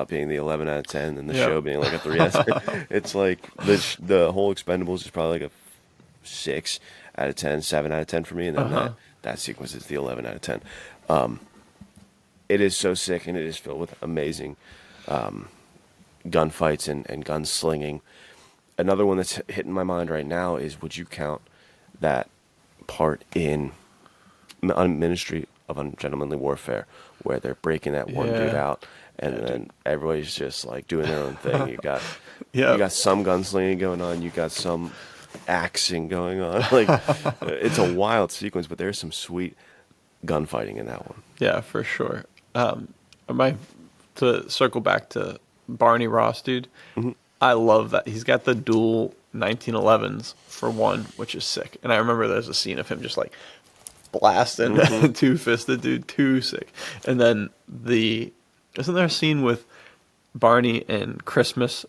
being the 11 out of 10, and the Yeah. show being like a 3 out of 10. It's like the whole Expendables is probably like a 6 out of 10, 7 out of 10 for me, and then that sequence is the 11 out of 10. it is so sick, and it is filled with amazing gunfights and gunslinging. Another one that's hitting my mind right now is, would you count that part in Ministry of Ungentlemanly Warfare, where they're breaking that one dude out, and then everybody's just like doing their own thing? You got you got some gunslinging going on, you got some axing going on. Like, it's a wild sequence, but there's some sweet gunfighting in that one. Yeah, for sure. To circle back to Barney Ross, dude, I love that he's got the dual 1911s for one, which is sick. And I remember there's a scene of him just like blasting two-fisted, dude, too sick. And then isn't there a scene with Barney and Christmas,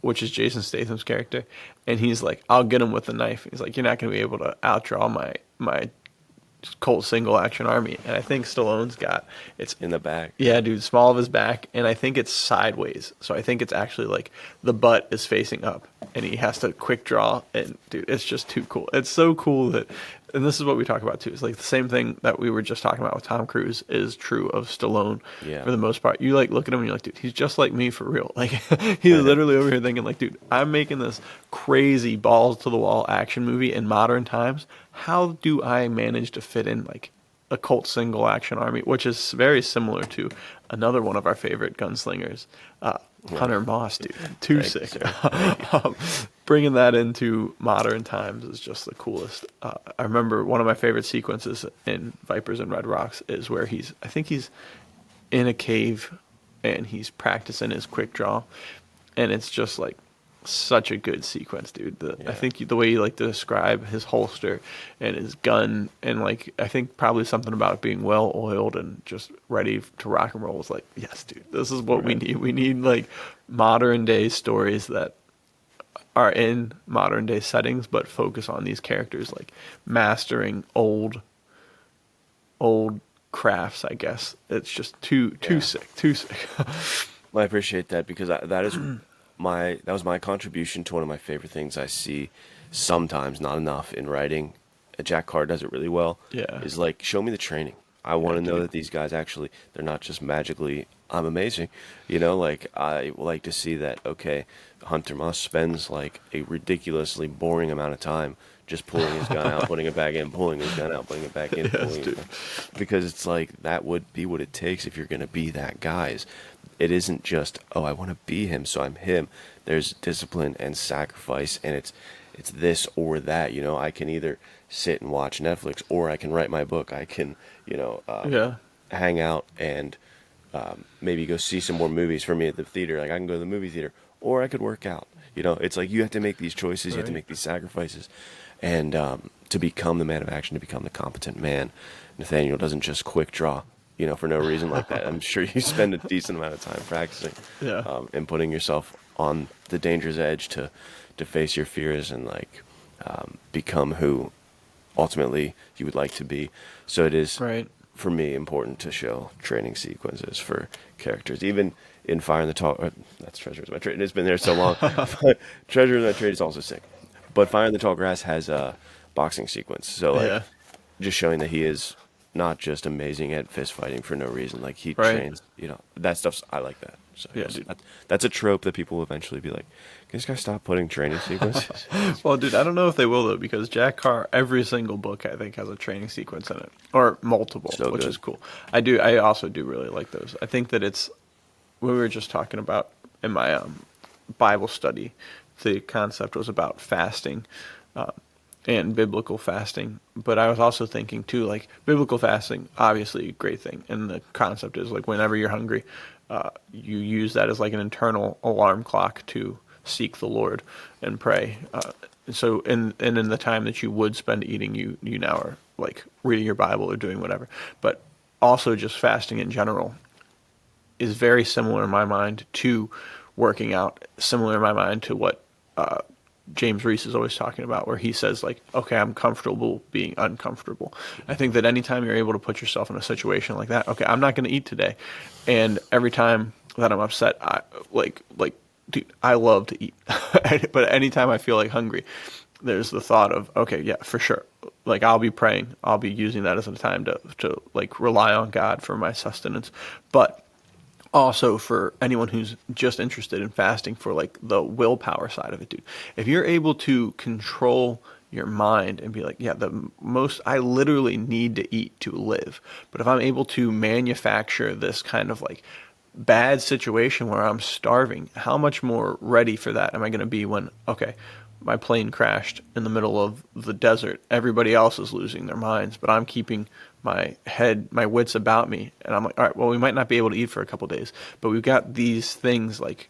which is Jason Statham's character, and he's like, I'll get him with a knife. He's like, you're not going to be able to outdraw my Colt single action army. And I think Stallone's got, it's in the back. Yeah, dude, small of his back, and I think it's sideways. So I think it's actually like the butt is facing up, and he has to quick draw. And dude, it's just too cool. It's so cool that, and this is what we talk about too. It's like the same thing that we were just talking about with Tom Cruise is true of Stallone for the most part. You like look at him and you're like, dude, he's just like me for real. Like he's literally over here thinking like, dude, I'm making this crazy balls to the wall action movie in modern times. How do I manage to fit in like a Colt single action army, which is very similar to another one of our favorite gunslingers, Hunter Moss, dude. Too sick. Bringing that into modern times is just the coolest. I remember one of my favorite sequences in Vipers and Red Rocks is where I think he's in a cave and he's practicing his quick draw, and it's just like such a good sequence, dude. I think the way you like to describe his holster and his gun, and like I think probably something about it being well oiled and just ready to rock and roll is like, yes, dude, this is what we need. We need like modern day stories that are in modern day settings, but focus on these characters like mastering old crafts. I guess it's just too sick. Well, I appreciate that, because that was my contribution to one of my favorite things I see sometimes, not enough, in writing. Jack Carr does it really well. Yeah. Is like, show me the training. I want to know that these guys actually, they're not just magically, I'm amazing. You know, like, I like to see that, okay, Hunter Moss spends like a ridiculously boring amount of time just pulling his gun out, putting it back in, pulling his gun out, putting it back in, because it's like, that would be what it takes if you're going to be that guy's. It isn't just, oh, I want to be him, so I'm him. There's discipline and sacrifice, and it's this or that. You know, I can either sit and watch Netflix, or I can write my book. I can, hang out and maybe go see some more movies for me at the theater. Like, I can go to the movie theater, or I could work out. You know, it's like you have to make these choices. You have to make these sacrifices. And to become the man of action, to become the competent man, Nathaniel doesn't just quick draw, you know, for no reason like that. I'm sure you spend a decent amount of time practicing and putting yourself on the dangerous edge to face your fears and like become who ultimately you would like to be. So it is, for me, important to show training sequences for characters. Even in Fire in the Tall... that's Treasures of My Trade. It's been there so long. Treasures of My Trade is also sick. But Fire in the Tall Grass has a boxing sequence. So like, just showing that he is not just amazing at fist fighting for no reason. Like, he trains, you know, that stuff's, I like that. So that's a trope that people will eventually be like, can this guy stop putting training sequences? Well, dude, I don't know if they will, though, because Jack Carr, every single book, I think, has a training sequence in it, or multiple, which is cool. I also do really like those. I think that it's, we were just talking about in my Bible study, the concept was about fasting and biblical fasting. But I was also thinking, too, like, biblical fasting, obviously a great thing. And the concept is, like, whenever you're hungry, you use that as, like, an internal alarm clock to seek the Lord and pray. So, in the time that you would spend eating, you now are, like, reading your Bible or doing whatever. But also just fasting in general is very similar in my mind to working out, similar in my mind to what James Reese is always talking about, where he says, like, okay, I'm comfortable being uncomfortable. I think that anytime you're able to put yourself in a situation like that, okay, I'm not going to eat today. And every time that I'm upset, I dude, I love to eat. But anytime I feel like hungry, there's the thought of, okay, yeah, for sure. like I'll be praying. I'll be using that as a time to like rely on God for my sustenance. But also for anyone who's just interested in fasting for like the willpower side of it, dude. If you're able to control your mind and be like, yeah, I literally need to eat to live. But if I'm able to manufacture this kind of like bad situation where I'm starving, how much more ready for that am I going to be when, okay, my plane crashed in the middle of the desert. Everybody else is losing their minds, but I'm keeping my wits about me. And I'm like, all right, well, we might not be able to eat for a couple days, but we've got these things like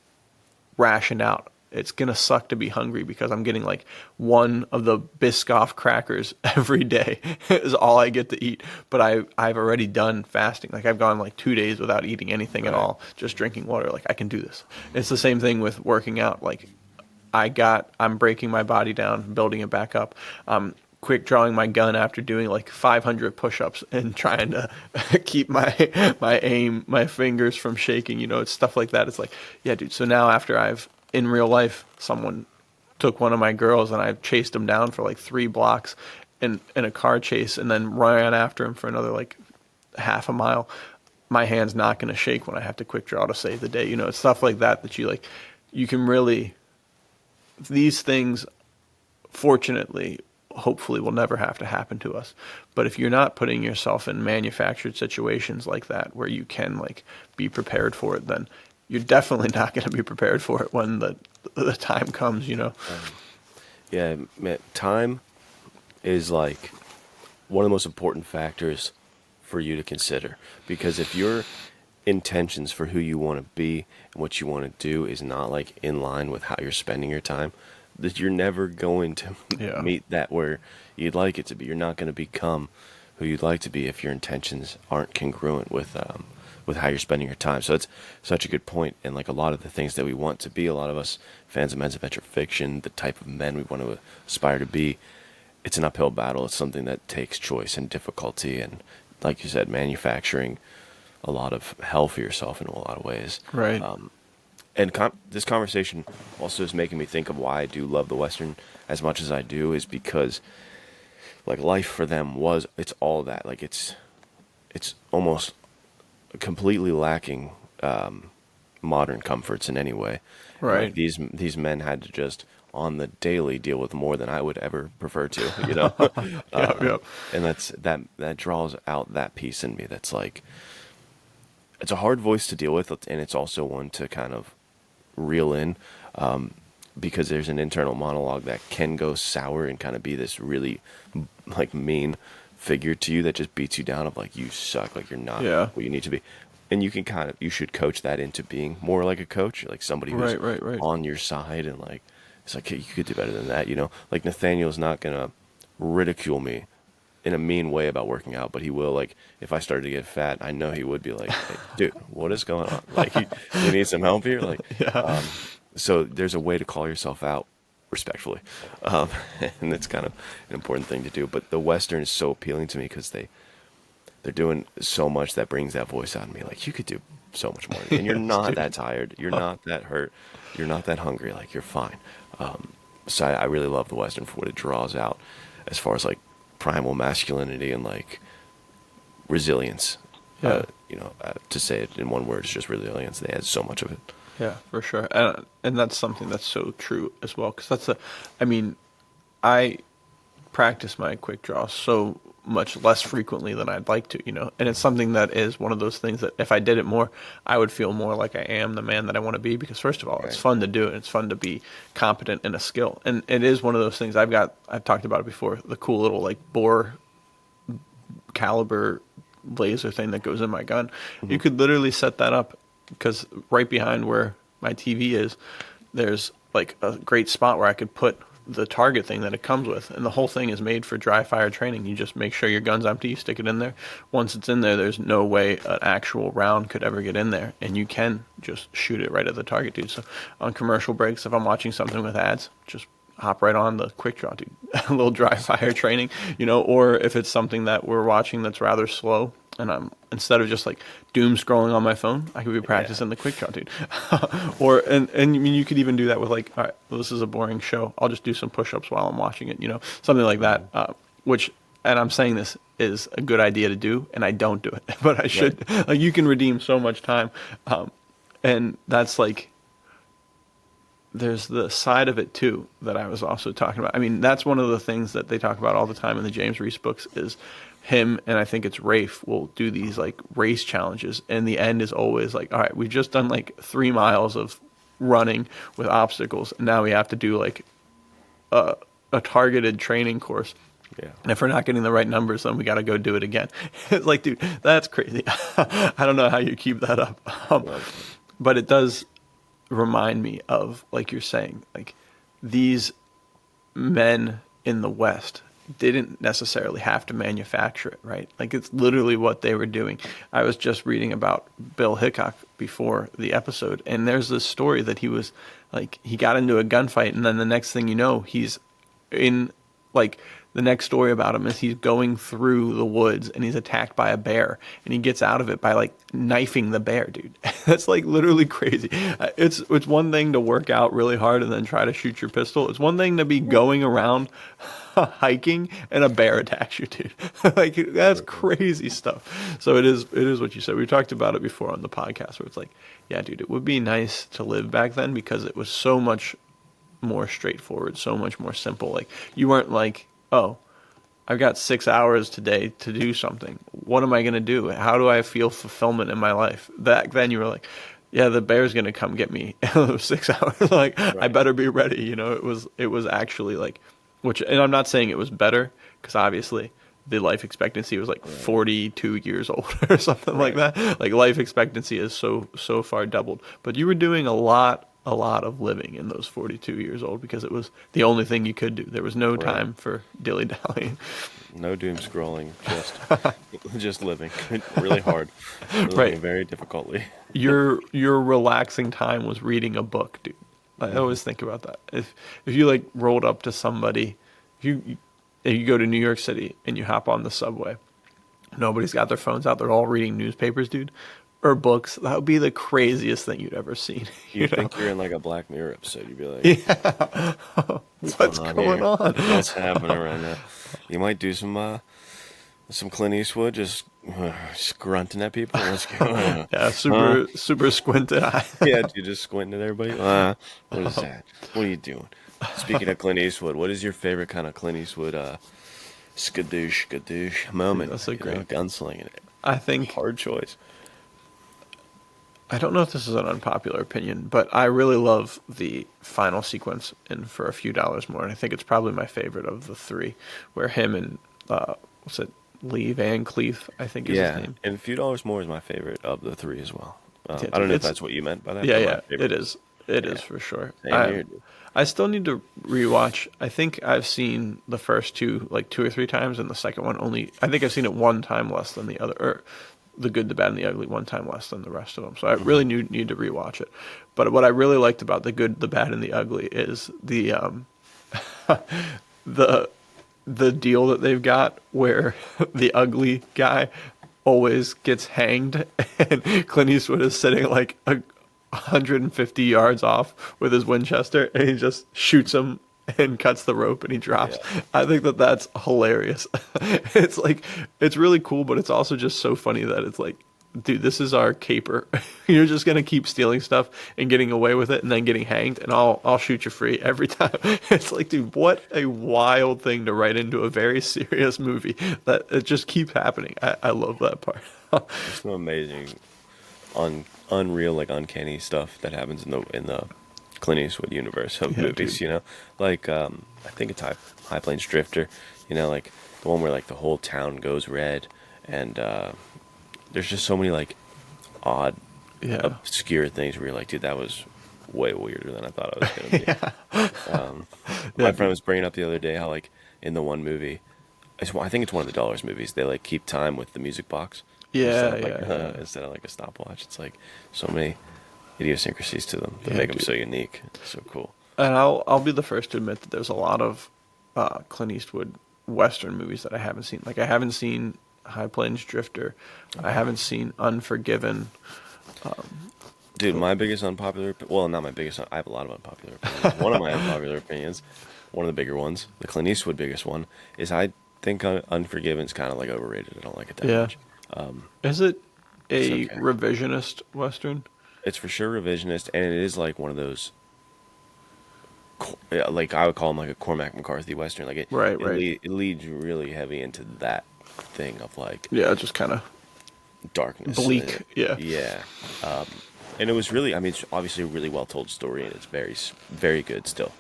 rationed out. It's going to suck to be hungry because I'm getting like one of the Biscoff crackers every day is all I get to eat. But I've already done fasting. Like I've gone like 2 days without eating anything at all, just drinking water. Like I can do this. It's the same thing with working out. Like I'm breaking my body down, building it back up. Quick drawing my gun after doing like 500 push-ups and trying to keep my aim, my fingers from shaking. It's stuff like that. It's like, yeah, dude. So now after in real life, someone took one of my girls and I chased him down for like 3 blocks in a car chase and then ran after him for another like half a mile. My hand's not going to shake when I have to quick draw to save the day. It's stuff like that you can really, these things, fortunately, hopefully will never have to happen to us. But if you're not putting yourself in manufactured situations like that where you can like be prepared for it, then you're definitely not going to be prepared for it when the time comes. Yeah, man, time is like one of the most important factors for you to consider, because if your intentions for who you want to be and what you want to do is not like in line with how you're spending your time, that you're never going to meet that where you'd like it to be. You're not going to become who you'd like to be if your intentions aren't congruent with how you're spending your time. So it's such a good point. And like a lot of the things that we want to be, a lot of us fans of men's adventure fiction, the type of men we want to aspire to be, it's an uphill battle. It's something that takes choice and difficulty and, like you said, manufacturing a lot of hell for yourself in a lot of ways. Right. And this conversation also is making me think of why I do love the Western as much as I do, is because like life for them it's all that. Like it's almost completely lacking modern comforts in any way. Right. Like these men had to just on the daily deal with more than I would ever prefer to, Yep. And that draws out that piece in me that's like, it's a hard voice to deal with, and it's also one to kind of reel in, because there's an internal monologue that can go sour and kind of be this really like mean figure to you that just beats you down of like, you suck, like you're not what you need to be. And you should coach that into being more like a coach, like somebody who's right. on your side, and like it's like, hey, you could do better than that, like Nathaniel's not gonna ridicule me in a mean way about working out, but he will, like, if I started to get fat, I know he would be like, hey, dude, what is going on? Like, you need some help here? Like, so there's a way to call yourself out respectfully. And it's kind of an important thing to do. But the Western is so appealing to me because they're doing so much that brings that voice out in me. Like, you could do so much more. And you're not that tired. You're not that hurt. You're not that hungry. Like, you're fine. So I really love the Western for what it draws out as far as, like, primal masculinity and like resilience. To say it in one word is just resilience. They had so much of it. Yeah, for sure. And that's something that's so true as well. Because I practice my quick draw so much less frequently than I'd like to, and it's something that is one of those things that if I did it more, I would feel more like I am the man that I want to be, because first of all, it's fun to do it. It's fun to be competent in a skill. And it is one of those things I've talked about it before, the cool little like bore caliber laser thing that goes in my gun. Mm-hmm. You could literally set that up, because right behind where my TV is, there's like a great spot where I could put the target thing that it comes with, and the whole thing is made for dry fire training. You just make sure your gun's empty, you stick it in there. Once it's in there, there's no way an actual round could ever get in there, and you can just shoot it right at the target, dude. So on commercial breaks, if I'm watching something with ads, just hop right on the quick draw, dude. A little dry fire training, or if it's something that we're watching that's rather slow, and I'm, instead of just like doom scrolling on my phone, I could be practicing the quick draw, dude. And I mean, you could even do that with like, all right, well, this is a boring show, I'll just do some push-ups while I'm watching it, something like that, which and I'm saying this is a good idea to do, and I don't do it, but I should. Like, you can redeem so much time, and that's like, there's the side of it too that I was also talking about. I mean, that's one of the things that they talk about all the time in the James Reese books is him, and I think it's Rafe, will do these like race challenges, and the end is always like, all right, we've just done like 3 miles of running with obstacles, and now we have to do like a targeted training course. Yeah. And if we're not getting the right numbers, then we got to go do it again. It's like, dude, that's crazy. I don't know how you keep that up. But it does remind me of, like you're saying, like these men in the West didn't necessarily have to manufacture it, right? Like, it's literally what they were doing. I was just reading about Bill Hickok before the episode, and there's this story that he was like, he got into a gunfight, and then the next thing you know, he's in, like, the next story about him is he's going through the woods and he's attacked by a bear, and he gets out of it by like knifing the bear, dude. That's like literally crazy. It's one thing to work out really hard and then try to shoot your pistol. It's one thing to be going around hiking and a bear attacks you, dude. Like, that's crazy stuff. So it is what you said. We talked about it before on the podcast where it's like, yeah, dude, it would be nice to live back then because it was so much more straightforward, so much more simple. Like, you weren't like, oh, I've got 6 hours today to do something. What am I going to do? How do I feel fulfillment in my life? Back then you were like, yeah, the bear's going to come get me in those 6 hours. Like, right. I better be ready. You know, it was actually like, which, and I'm not saying it was better because obviously the life expectancy was like 42 years old or something like that. Like, life expectancy is so far doubled, but you were doing a lot of living in those 42 years old because it was the only thing you could do. There was no time for dilly-dallying. No doom scrolling, just living really hard, living right, very difficultly. Your relaxing time was reading a book, dude. I always think about that. If you like rolled up to somebody, if you go to New York City and you hop on the subway, nobody's got their phones out, they're all reading newspapers, dude. Or books. That would be the craziest thing you'd ever seen. You'd think you're in like a Black Mirror episode. You'd be like, yeah. What's going on? What's happening right now? You might do some Clint Eastwood, just grunting at people. What's going on? Yeah, super squinted eye. Yeah, you just squinting at everybody. What is that? What are you doing? Speaking of Clint Eastwood, what is your favorite kind of Clint Eastwood skadoosh moment? That's a great gunslinging. I think hard choice. I don't know if this is an unpopular opinion, but I really love the final sequence in For a Few Dollars More, and I think it's probably my favorite of the 3, where him and what's it, Lee Van Cleef, I think is his name. And A Few Dollars More is my favorite of the 3 as well. Yeah, I don't know if that's what you meant by that. Yeah, it is. It is for sure. I still need to rewatch. I think I've seen the first 2 like 2 or 3 times, and the second one only. I think I've seen it 1 time less than the other. Or The Good, the Bad, and the Ugly 1 time less than the rest of them. So I really need to rewatch it. But what I really liked about The Good, the Bad, and the Ugly is the the deal that they've got where the ugly guy always gets hanged, and Clint Eastwood is sitting like 150 yards off with his Winchester, and he just shoots him and cuts the rope and he drops. Yeah. I think that's hilarious. It's like, it's really cool, but it's also just so funny that it's like, dude, this is our caper. You're just going to keep stealing stuff and getting away with it and then getting hanged, and I'll shoot you free every time. It's like, dude, what a wild thing to write into a very serious movie that it just keeps happening. I love that part. It's so amazing, unreal, like uncanny stuff that happens in the Clint Eastwood universe of movies, dude. You know, like I think it's High Plains Drifter, you know, like the one where like the whole town goes red, and there's just so many like odd, obscure things where you're like, dude, that was way weirder than I thought it was gonna be. My friend was bringing up the other day how like in the one movie, I think it's one of the Dollars movies, they like keep time with the music box. Instead of like a stopwatch. It's like so many idiosyncrasies to them that make them so unique. It's so cool. And I'll be the first to admit that there's a lot of Clint Eastwood Western movies that I haven't seen. Like, I haven't seen High Plains Drifter. I haven't seen Unforgiven. Dude, my biggest unpopular... Well, not my biggest... I have a lot of unpopular opinions. One of my unpopular opinions, one of the bigger ones, the Clint Eastwood biggest one, is I think Unforgiven's kind of like overrated. I don't like it that Yeah. much. Is it a okay. revisionist Western? It's for sure revisionist, and it is like one of those, yeah, like I would call them like a Cormac McCarthy Western. Like Right, right. it leads really heavy into that thing of like Yeah, just kind of darkness. bleak. Yeah. Yeah. And it was really, I mean, it's obviously a really well told story, and it's very good still.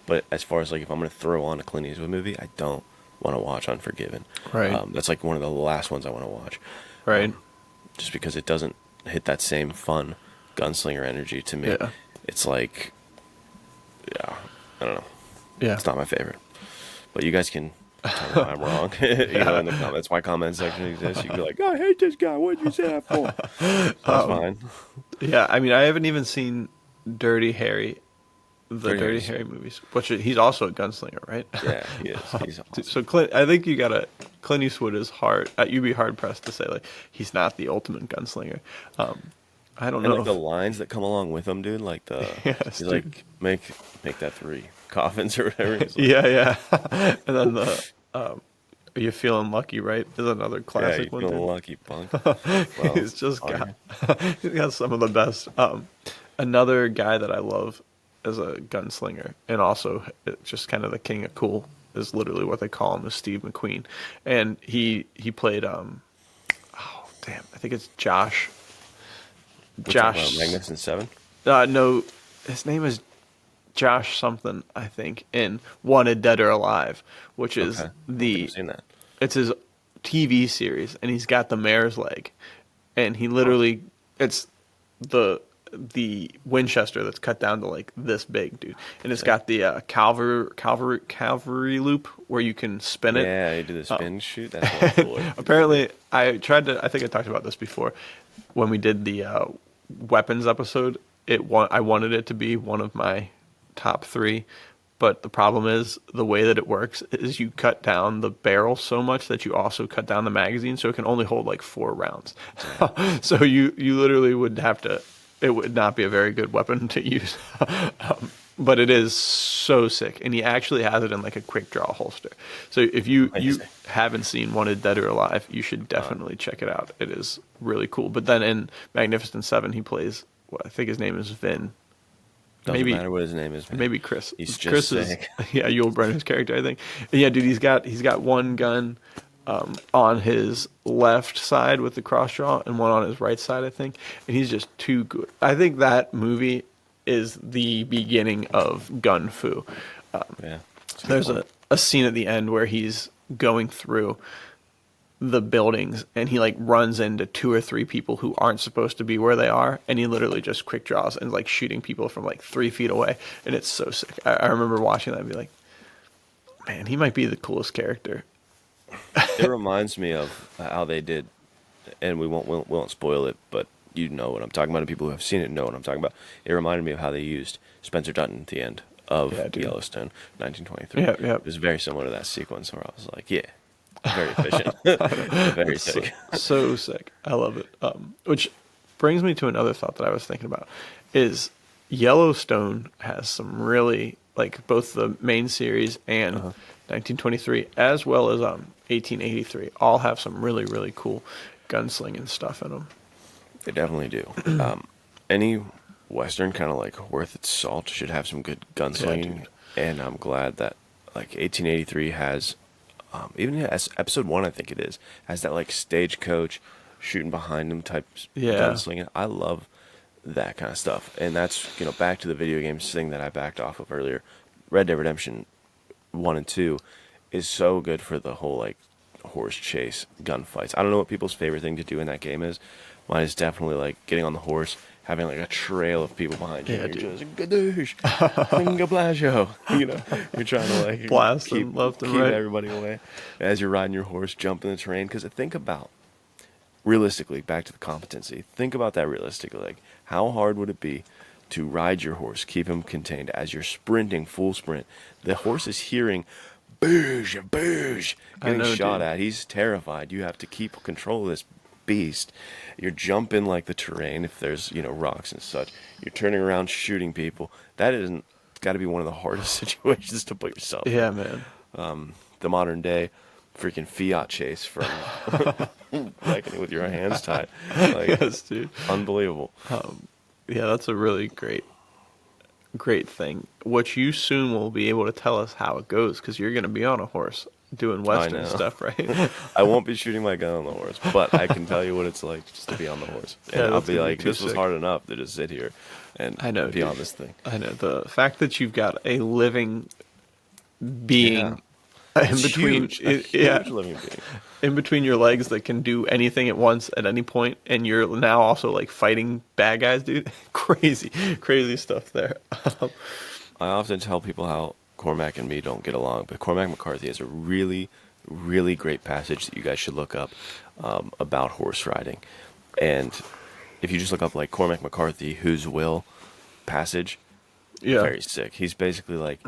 But as far as like if I'm gonna throw on a Clint Eastwood movie, I don't want to watch Unforgiven. Right. That's like one of the last ones I want to watch. Right. Just because it doesn't hit that same fun gunslinger energy to me. Yeah. It's like, yeah, I don't know. Yeah. It's not my favorite. But you guys can tell me I'm wrong. You know, in the comments. My comment section exists. You can be like, I hate this guy. What'd you say that for? That's fine. Yeah. I mean, I haven't even seen Dirty Harry, the Dirty Harry's- Harry movies, which he's also a gunslinger, right? Yeah, he is. He's awesome. So Clint, I think Clint Eastwood is hard. You'd be hard pressed to say like he's not the ultimate gunslinger. I don't And know. like the lines that come along with him, dude. Like Yes, he's dude. like make that 3 coffins or whatever. He's like, Yeah, yeah. And then the Are You Feeling Lucky, right? Is another yeah, classic you one. feeling too. lucky, punk. Well, He's just got fine. he's got some of the best. Another guy that I love as a gunslinger, and also just kind of the king of cool, is literally what they call him, is Steve McQueen, and he played oh damn, I think it's Josh. We're talking Josh. about Magnificent Seven. No, his name is Josh something, I think, in Wanted Dead or Alive, which is Okay. I don't think I've seen that. it's his TV series, and he's got the mare's leg, and he literally it's the Winchester that's cut down to like this big, dude, and it's got the cavalry loop where you can spin it. Yeah, you do the spin shoot. That's really cool. Apparently, I think I talked about this before when we did the weapons episode. I wanted it to be one of my top 3, but the problem is the way that it works is you cut down the barrel so much that you also cut down the magazine, so it can only hold like 4 rounds. So you literally would have to. It would not be a very good weapon to use. But it is so sick, and he actually has it in like a quick draw holster. So if you haven't seen Wanted Dead or Alive, you should definitely check it out. It is really cool. But then in Magnificent Seven, he plays I think his name is Vin. Doesn't matter what his name is. Man. Maybe Chris. He's just Chris sick. is Yul Brynner's character, I think. And yeah, dude, he's got one gun on his left side with the cross draw and one on his right side, I think. And he's just too good. I think that movie is the beginning of gun fu. Yeah. There's a scene at the end where he's going through the buildings and he like runs into 2 or 3 people who aren't supposed to be where they are, and he literally just quick draws and like shooting people from like 3 feet away, and it's so sick. I remember watching that and be like, man, he might be the coolest character. It reminds me of how they did, and we won't spoil it, but you know what I'm talking about, and people who have seen it know what I'm talking about. It reminded me of how they used Spencer Dutton at the end of Yellowstone, 1923. Yeah, yeah. It was very similar to that sequence where I was like, yeah, very efficient, very sick. So sick. I love it. Which brings me to another thought that I was thinking about is Yellowstone has some really, like, both the main series and 1923 as well as 1883 all have some really, really cool gunslinging stuff in them. They definitely do. Any Western kind of like worth its salt should have some good gunslinging, and I'm glad that like 1883 has, even as episode 1 I think it is, has that like stagecoach shooting behind him type gunslinging. I love that kind of stuff, and that's, you know, back to the video games thing that I backed off of earlier. Red Dead Redemption 1 and 2 is so good for the whole like horse chase gunfights. I don't know what people's favorite thing to do in that game is. Mine is definitely like getting on the horse, having like a trail of people behind you. Yeah, You're dude. just gadoosh, singaplasho. You know, you're trying to like Blast them left and keep right. everybody away as you're riding your horse, jumping the terrain. Because think about, realistically, back to the competency. Think about that realistically. Like, how hard would it be to ride your horse, keep him contained as you're sprinting full sprint? The horse is hearing boosh, boosh, getting shot at. He's terrified. You have to keep control of this beast. You're jumping like the terrain if there's, you know, rocks and such. You're turning around shooting people. That isn't got to be one of the hardest situations to put yourself in. Yeah, man. The modern day freaking Fiat chase from Reckoning with your hands tied. Like, Yes, dude. unbelievable. Yeah, that's a really great thing. Which you soon will be able to tell us how it goes, because you're going to be on a horse doing Western know. stuff, right? I won't be shooting my gun on the horse, but I can tell you what it's like just to be on the horse. And Yeah, I'll that's be gonna be like, too this was sick. hard enough to just sit here and I know, be dude. on this thing. I know. The fact that you've got a living being in It's between, huge, a yeah, huge living being. in between your legs that can do anything at once at any point, and you're now also like fighting bad guys, dude. Crazy stuff there. I often tell people how Cormac and me don't get along, but Cormac McCarthy has a really, really great passage that you guys should look up about horse riding. And if you just look up like Cormac McCarthy, Whose Will passage, Yeah. very sick. He's basically like,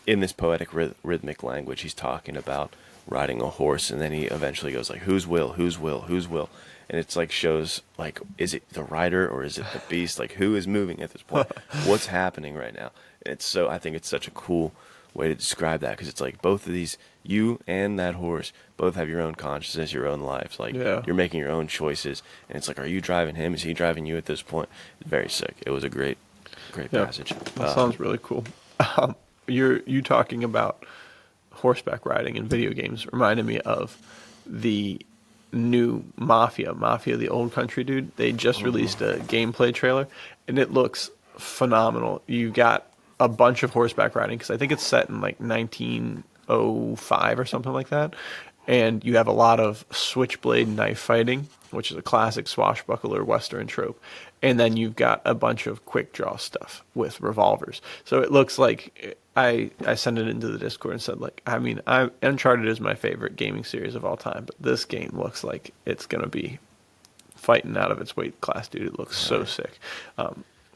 in this poetic rhythmic language, he's talking about riding a horse, and then he eventually goes like, whose will, whose will, whose will? And it's like shows like, is it the rider or is it the beast? Like, who is moving at this point? What's happening right now? It's so, I think it's such a cool way to describe that, because it's like both of these, you and that horse, both have your own consciousness, your own lives. Like, Yeah. you're making your own choices, and it's like, are you driving him? Is he driving you at this point? It's very sick. It was a great Yeah. passage. That sounds really cool. You talking about horseback riding in video games reminded me of the new Mafia, the Old Country, dude. They just released a gameplay trailer, and it looks phenomenal. You got a bunch of horseback riding, because I think it's set in like 1905 or something like that. And you have a lot of switchblade knife fighting, which is a classic swashbuckler Western trope. And then you've got a bunch of quick draw stuff with revolvers. So it looks like I sent it into the Discord and said, like, I mean, Uncharted is my favorite gaming series of all time, but this game looks like it's going to be fighting out of its weight class, dude. It looks so sick.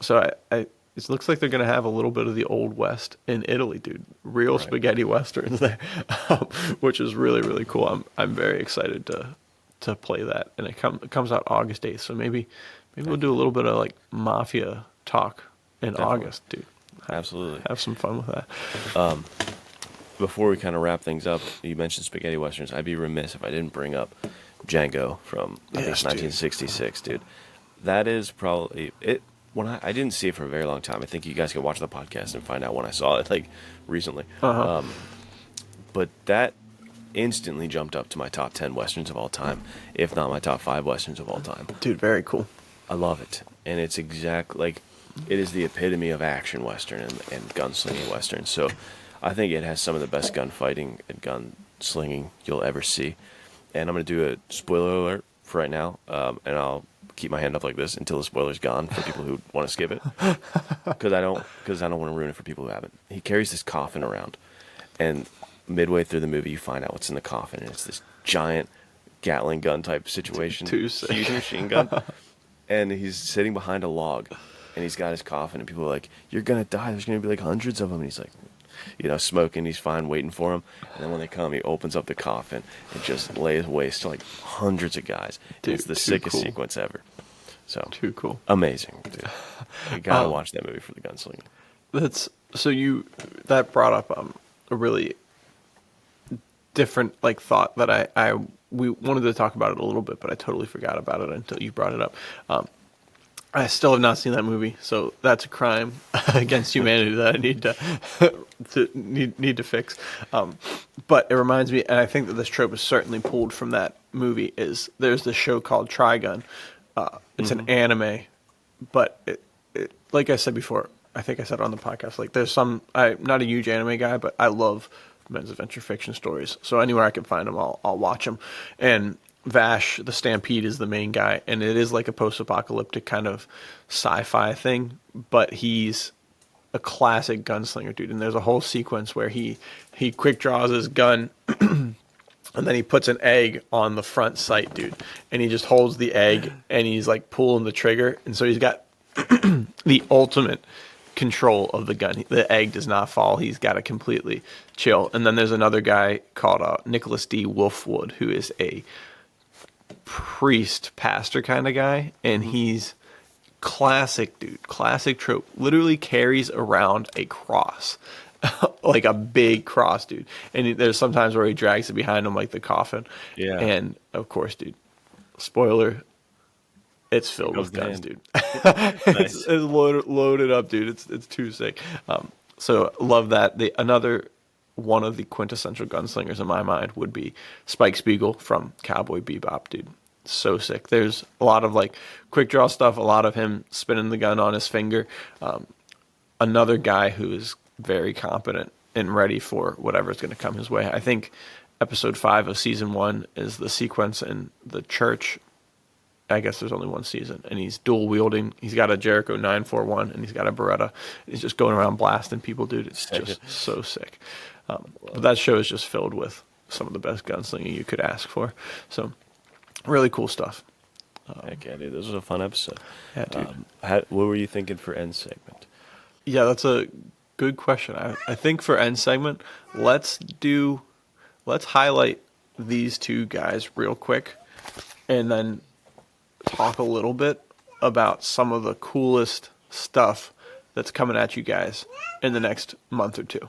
So it looks like they're going to have a little bit of the Old West in Italy, dude. Real spaghetti westerns there, which is really, really cool. I'm very excited to play that, and it comes out August 8th. So maybe we'll do a little bit of like Mafia talk in August, dude. Absolutely. Have some fun with that. Before we kind of wrap things up, you mentioned spaghetti westerns. I'd be remiss if I didn't bring up Django from I think Yes, 1966, dude. That is probably it. When I didn't see it for a very long time. I think you guys can watch the podcast and find out when I saw it, like recently. But that instantly jumped up to my top 10 westerns of all time, if not my top 5 westerns of all time. Dude, very cool. I love it, and it's it is the epitome of action western and gunslinging western. So I think it has some of the best gunfighting and gunslinging you'll ever see. And I'm going to do a spoiler alert for right now, and I'll keep my hand up like this until the spoiler's gone for people who want to skip it, because I don't want to ruin it for people who haven't. He carries this coffin around, and midway through the movie you find out what's in the coffin, and it's this giant Gatling gun type situation, Too sick. huge machine gun, and he's sitting behind a log, and he's got his coffin, and people are like, "You're gonna die. There's gonna be like hundreds of them," and he's like, smoking. He's fine, waiting for him. And then when they come, he opens up the coffin and just lays waste to like hundreds of guys. Dude, it's the too sickest cool. sequence ever. So Too cool. amazing, dude. You gotta watch that movie for the gunslinging. That brought up a really different like thought that we wanted to talk about it a little bit, but I totally forgot about it until you brought it up. I still have not seen that movie, so that's a crime against humanity that I need to fix. But it reminds me, and I think that this trope is certainly pulled from that movie. There's this show called Trigun. It's an anime, but it, like I said before, I think I said it on the podcast. Like, I'm not a huge anime guy, but I love men's adventure fiction stories. So anywhere I can find them, I'll watch them. And Vash, the Stampede, is the main guy, and it is like a post-apocalyptic kind of sci-fi thing, but he's a classic gunslinger, dude. And there's a whole sequence where he quick draws his gun and then he puts an egg on the front sight, dude, and he just holds the egg and he's like pulling the trigger, and so he's got the ultimate control of the gun. The egg does not fall. He's got to completely chill. And then there's another guy called Nicholas D. Wolfwood, who is a priest pastor kind of guy, and he's classic, dude. Classic trope. Literally carries around a cross like a big cross, dude. And there's sometimes where he drags it behind him like the coffin. Yeah. And of course, dude, spoiler, it's filled goes with the guns, hand. dude. Nice. It's loaded up, dude. It's too sick. So love that. Another one of the quintessential gunslingers in my mind would be Spike Spiegel from Cowboy Bebop, dude. So sick. There's a lot of like quick draw stuff, a lot of him spinning the gun on his finger. Another guy who is very competent and ready for whatever's going to come his way. I think episode 5 of season 1 is the sequence in the church. I guess there's only one season, and he's dual wielding. He's got a Jericho 941, and he's got a Beretta. He's just going around blasting people, dude. It's just so sick. But that show is just filled with some of the best gunslinging you could ask for. So, really cool stuff. Heck yeah, dude. This was a fun episode. Yeah, dude. What were you thinking for end segment? Yeah, that's a good question. I think for end segment, let's highlight these two guys real quick, and then talk a little bit about some of the coolest stuff that's coming at you guys in the next month or two.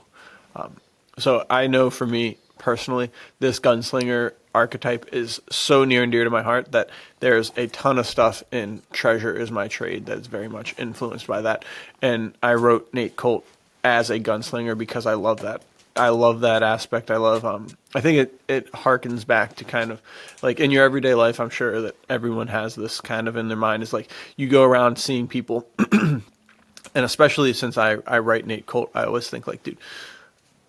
So I know for me personally, this gunslinger archetype is so near and dear to my heart that there's a ton of stuff in Treasure is My Trade that is very much influenced by that. And I wrote Nate Colt as a gunslinger because I love that. I love that aspect. I love, I think it harkens back to kind of like in your everyday life. I'm sure that everyone has this kind of in their mind. Is like you go around seeing people, and especially since I write Nate Colt, I always think like, dude,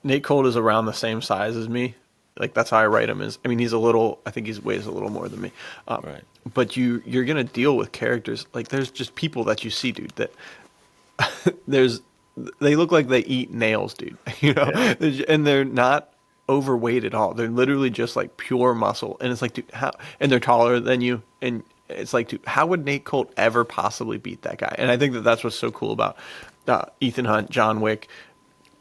Nate Colt is around the same size as me. Like that's how I write him. I mean, I think he weighs a little more than me. Right. But you're gonna deal with characters like there's just people that you see, dude. That they look like they eat nails, dude. You know, and they're not overweight at all. They're literally just like pure muscle. And it's like, dude, how? And they're taller than you. And it's like, dude, how would Nate Colt ever possibly beat that guy? And I think that's what's so cool about Ethan Hunt, John Wick.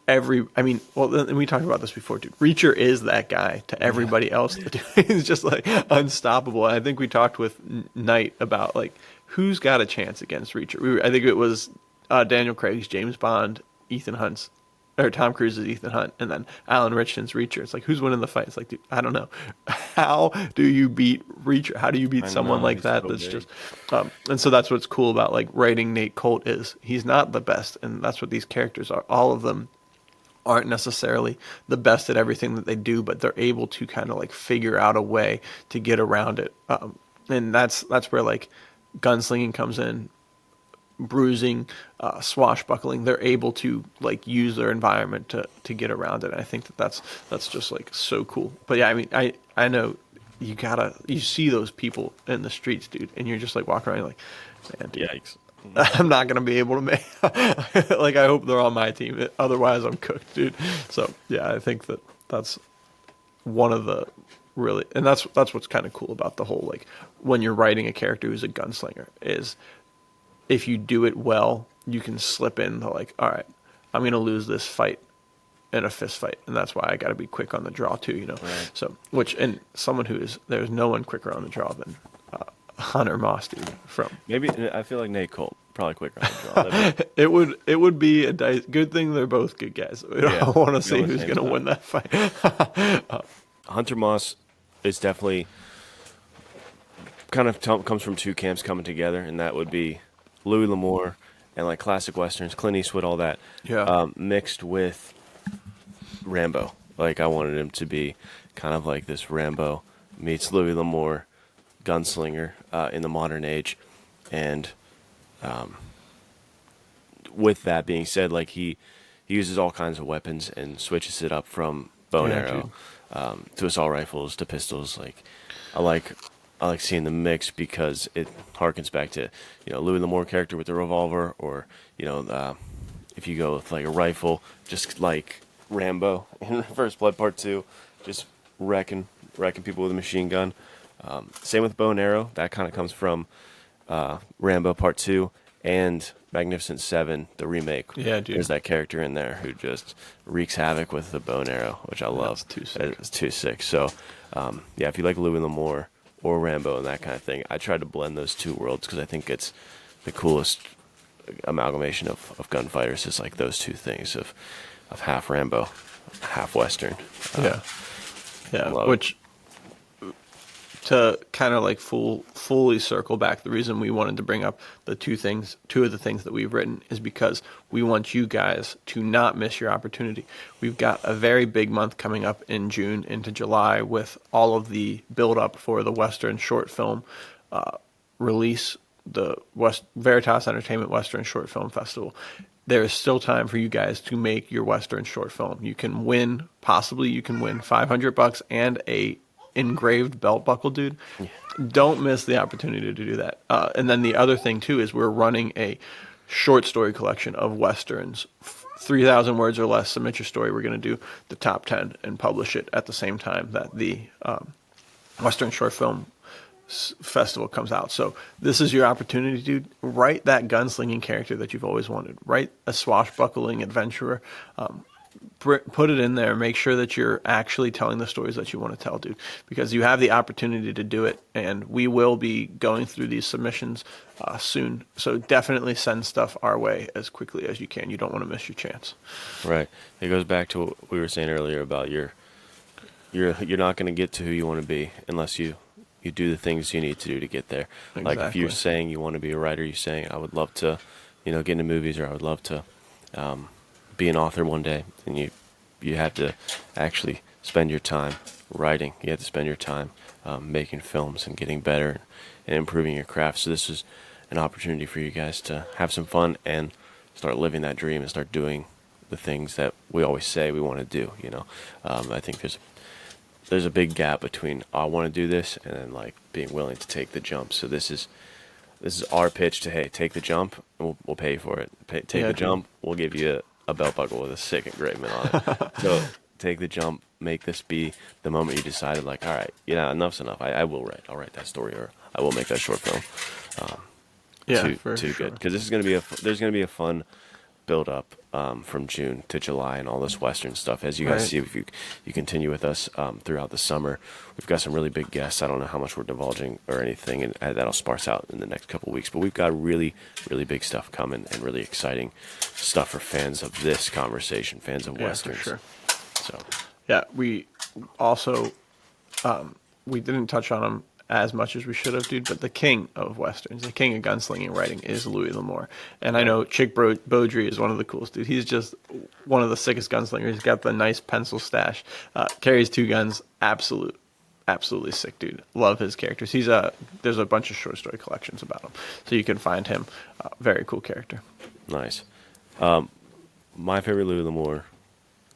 And we talked about this before, dude. Reacher is that guy to everybody else. He's just like unstoppable. And I think we talked with Knight about like who's got a chance against Reacher. I think it was Daniel Craig's James Bond, Tom Cruise's Ethan Hunt, and then Alan Richton's Reacher. It's like who's winning the fight? It's like, dude, I don't know. How do you beat Reacher? How do you beat someone like that? That's just, and so that's what's cool about like writing Nate Colt is he's not the best, and that's what these characters are. All of them aren't necessarily the best at everything that they do, but they're able to kind of like figure out a way to get around it. And that's where like gunslinging comes in, bruising, swashbuckling. They're able to like use their environment to get around it. And I think that's just like so cool. But yeah, I mean, I know you see those people in the streets, dude, and you're just like walking around like, man, dude, Yikes. I'm not going to be able to make, like, I hope they're on my team. Otherwise, I'm cooked, dude. So, yeah, I think that's one of the really, and that's what's kind of cool about the whole, like, when you're writing a character who's a gunslinger, is if you do it well, you can slip in the, like, all right, I'm going to lose this fight in a fist fight, and that's why I got to be quick on the draw, too, you know? Right. So, and someone there's no one quicker on the draw than Hunter Moss, dude. Maybe I feel like Nate Colt probably quicker on the draw. It would be a good thing. They're both good guys. I want to see who's going to win that fight. Hunter Moss is definitely kind of comes from two camps coming together, and that would be Louis L'Amour and like classic westerns, Clint Eastwood, all that. Yeah. Mixed with Rambo. Like I wanted him to be kind of like this Rambo meets Louis L'Amour gunslinger in the modern age. And with that being said, like he uses all kinds of weapons and switches it up from bow and arrow to assault rifles to pistols. Like I like seeing the mix because it harkens back to, you know, Louis L'Amour character with the revolver, or, you know, if you go with like a rifle, just like Rambo in First Blood Part 2, just wrecking people with a machine gun. Same with bow and arrow. That kind of comes from Rambo Part 2 and Magnificent Seven, the remake. Yeah, dude. There's that character in there who just wreaks havoc with the bow and arrow, which I love. That's too sick. It's too sick. So, yeah, if you like Louis L'Amour or Rambo and that kind of thing, I tried to blend those two worlds because I think it's the coolest amalgamation of gunfighters is like those two things of of half Rambo, half Western. Yeah. Yeah. love it. Which, to kind of like fully circle back, the reason we wanted to bring up two of the things that we've written is because we want you guys to not miss your opportunity. We've got a very big month coming up in June into July with all of the build up for the Western short film release, the Veritas Entertainment Western Short Film Festival. There is still time for you guys to make your Western short film. You can win $500 and a engraved belt buckle, dude. Yeah. Don't miss the opportunity to do that. And then the other thing too is we're running a short story collection of Westerns, 3,000 words or less. Submit your story. We're going to do the top 10 and publish it at the same time that the Western Short Film Festival comes out. So this is your opportunity, dude. Write that gunslinging character that you've always wanted. Write a swashbuckling adventurer. Put it in there. Make sure that you're actually telling the stories that you want to tell, dude, because you have the opportunity to do it, and we will be going through these submissions soon. So definitely send stuff our way as quickly as you can. You don't want to miss your chance. Right. It goes back to what we were saying earlier about you're not going to get to who you want to be unless you do the things you need to do to get there. Exactly. Like if you're saying you want to be a writer, you're saying I would love to, get into movies, or I would love to be an author one day, and you have to actually spend your time writing. You have to spend your time making films and getting better and improving your craft. So this is an opportunity for you guys to have some fun and start living that dream and start doing the things that we always say we want to do. I think there's a big gap between I want to do this and then like being willing to take the jump. So this is our pitch to, hey, take the jump and we'll pay you for it. Take the jump, we'll give you a belt buckle with a sick engravement on it. So take the jump, make this be the moment you decided, like, all right, enough's enough. I will write. I'll write that story, or I will make that short film. Too good, because this is there's gonna be a fun build up from June to July and all this Western stuff. As you guys see, if you continue with us throughout the summer, we've got some really big guests. I don't know how much we're divulging or anything, and that'll sparse out in the next couple of weeks. But we've got really, really big stuff coming and really exciting stuff for fans of this conversation, fans of Westerns. For sure. So, yeah, we also we didn't touch on him as much as we should have, dude, but the king of Westerns, the king of gunslinging writing is Louis L'Amour. And I know Chick Beaudry is one of the coolest, dude. He's just one of the sickest gunslingers. He's got the nice pencil stash, carries two guns, absolutely sick, dude. Love his characters. There's a bunch of short story collections about him, so you can find him. Very cool character. Nice. My favorite Louis L'Amour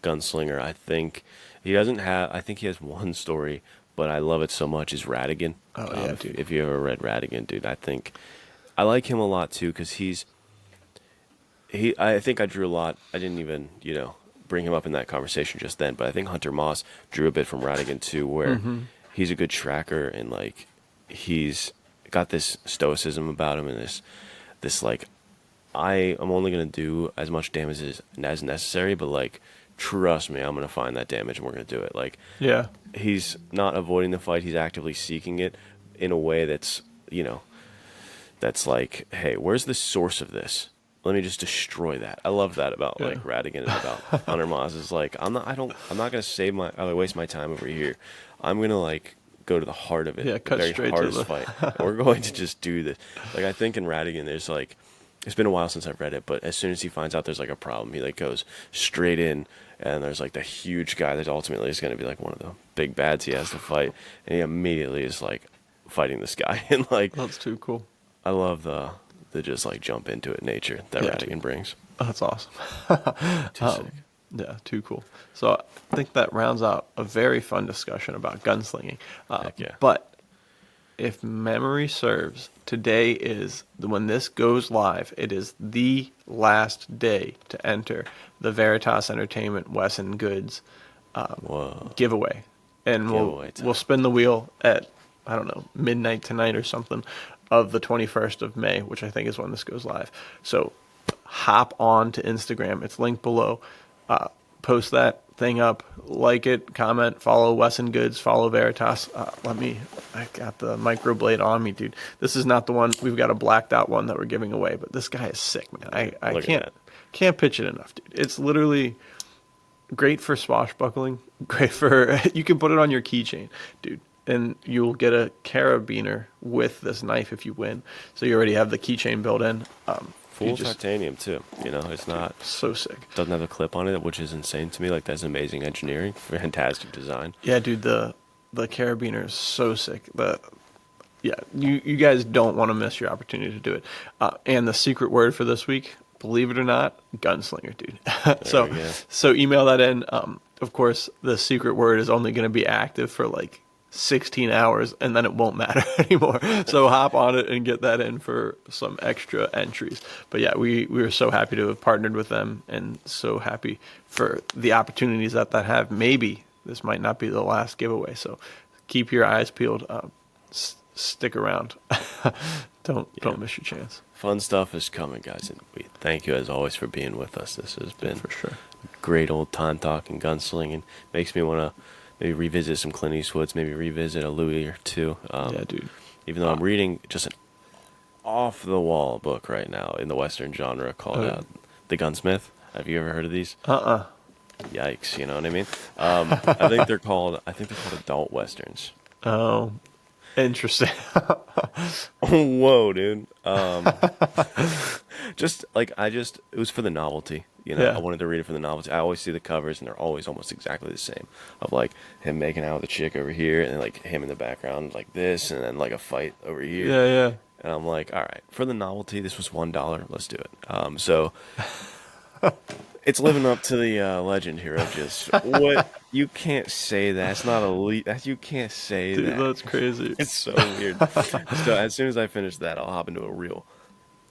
gunslinger, I think he has one story, but I love it so much, is Radigan. Oh, yeah, dude. If you ever read Radigan, dude, I like him a lot too, because I think I drew a lot. I didn't even, bring him up in that conversation just then, but I think Hunter Moss drew a bit from Radigan too, where he's a good tracker, and like he's got this stoicism about him, and this like, I am only going to do as much damage as necessary, but like, trust me, I'm going to find that damage and we're going to do it. Like, yeah, he's not avoiding the fight. He's actively seeking it in a way that's, that's like, hey, where's the source of this? Let me just destroy that. I love that about like Radigan and about Hunter Moss. Is like, I'm not going to waste my time over here. I'm going to like go to the heart of it. Yeah, cut the straight very to the fight. We're going to just do this. Like, I think in Radigan, there's like, it's been a while since I've read it, but as soon as he finds out there's like a problem, he like goes straight in, and there's like the huge guy that ultimately is going to be like one of the big bads he has to fight, and he immediately is like fighting this guy, and like, that's too cool. I love the just like jump into it nature that Radigan brings. Oh, that's awesome. Too sick. Yeah, too cool. So I think that rounds out a very fun discussion about gunslinging. Heck yeah. But if memory serves, today is, when this goes live, it is the last day to enter the Veritas Entertainment Wesson Goods giveaway. And we'll spin the wheel at, I don't know, midnight tonight or something of the 21st of May, which I think is when this goes live. So hop on to Instagram. It's linked below. Post that thing up, like it, comment, follow Wesson Goods, follow Veritas. I got the microblade on me, dude. This is not the one. We've got a blacked out one that we're giving away, but this guy is sick, man. I can't pitch it enough, dude. It's literally great for swashbuckling. Great for you can put it on your keychain, dude. And you'll get a carabiner with this knife if you win. So you already have the keychain built in. Full titanium too. You know, it's not so sick. Doesn't have a clip on it, which is insane to me. Like that's amazing engineering, fantastic design. Yeah, dude, the carabiner is so sick. Yeah, you guys don't want to miss your opportunity to do it. And the secret word for this week, believe it or not, Gunslinger, dude. So email that in. Of course, the secret word is only going to be active for like 16 hours, and then it won't matter anymore. So hop on it and get that in for some extra entries. But yeah, we were so happy to have partnered with them, and so happy for the opportunities that have. Maybe this might not be the last giveaway, so keep your eyes peeled. Stick around. Don't miss your chance. Fun stuff is coming, guys, and we thank you as always for being with us. This has been for sure great old time talking gunslinging. Makes me want to maybe revisit some Clint Eastwoods, maybe revisit a Louis or two. Yeah, dude. Even though I'm reading just an off-the-wall book right now in the Western genre called The Gunsmith. Have you ever heard of these? Yikes, you know what I mean? I think they're called adult Westerns. Oh, interesting. Whoa, dude. It was for the novelty. You know, Yeah. I wanted to read it for the novelty. I always see the covers, and they're always almost exactly the same. Of like him making out with a chick over here, and then like him in the background like this, and then like a fight over here. Yeah. And I'm like, all right, for the novelty, this was $1. Let's do it. So it's living up to the legend here of just what you can't say that. It's not elite. You can't say Dude, that. that's crazy. It's so weird. So as soon as I finish that, I'll hop into a real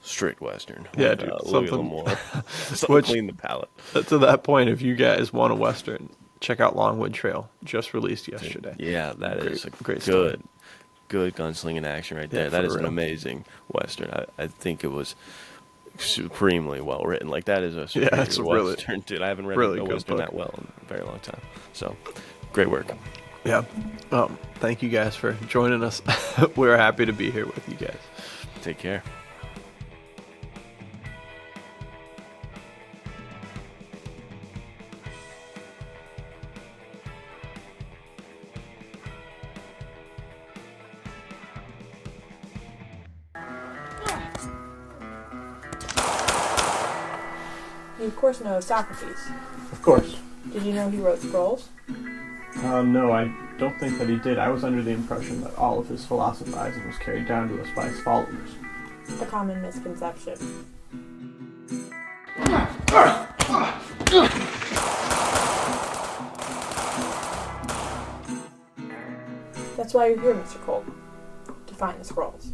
strict Western. Yeah, with, dude, Louis something- L'Amour. Something clean the palate. To that point, if you guys want a Western, check out Longwood Trail. Just released yesterday. Yeah, that is a great story. good gunslinging action right there. Yeah, That for is an real. amazing Western. I think it was supremely well written. Like that is a superior it's a really- Western, dude. I haven't read really a good Western book. that well in a very long time. So, great work. Yeah. Thank you guys for joining us. We're happy to be here with you guys. Take care. You of course know Socrates. Of course. Did you know he wrote scrolls? No, I don't think that he did. I was under the impression that all of his philosophizing was carried down to us by his followers. A common misconception. That's why you're here, Mr. Cole. To find the scrolls.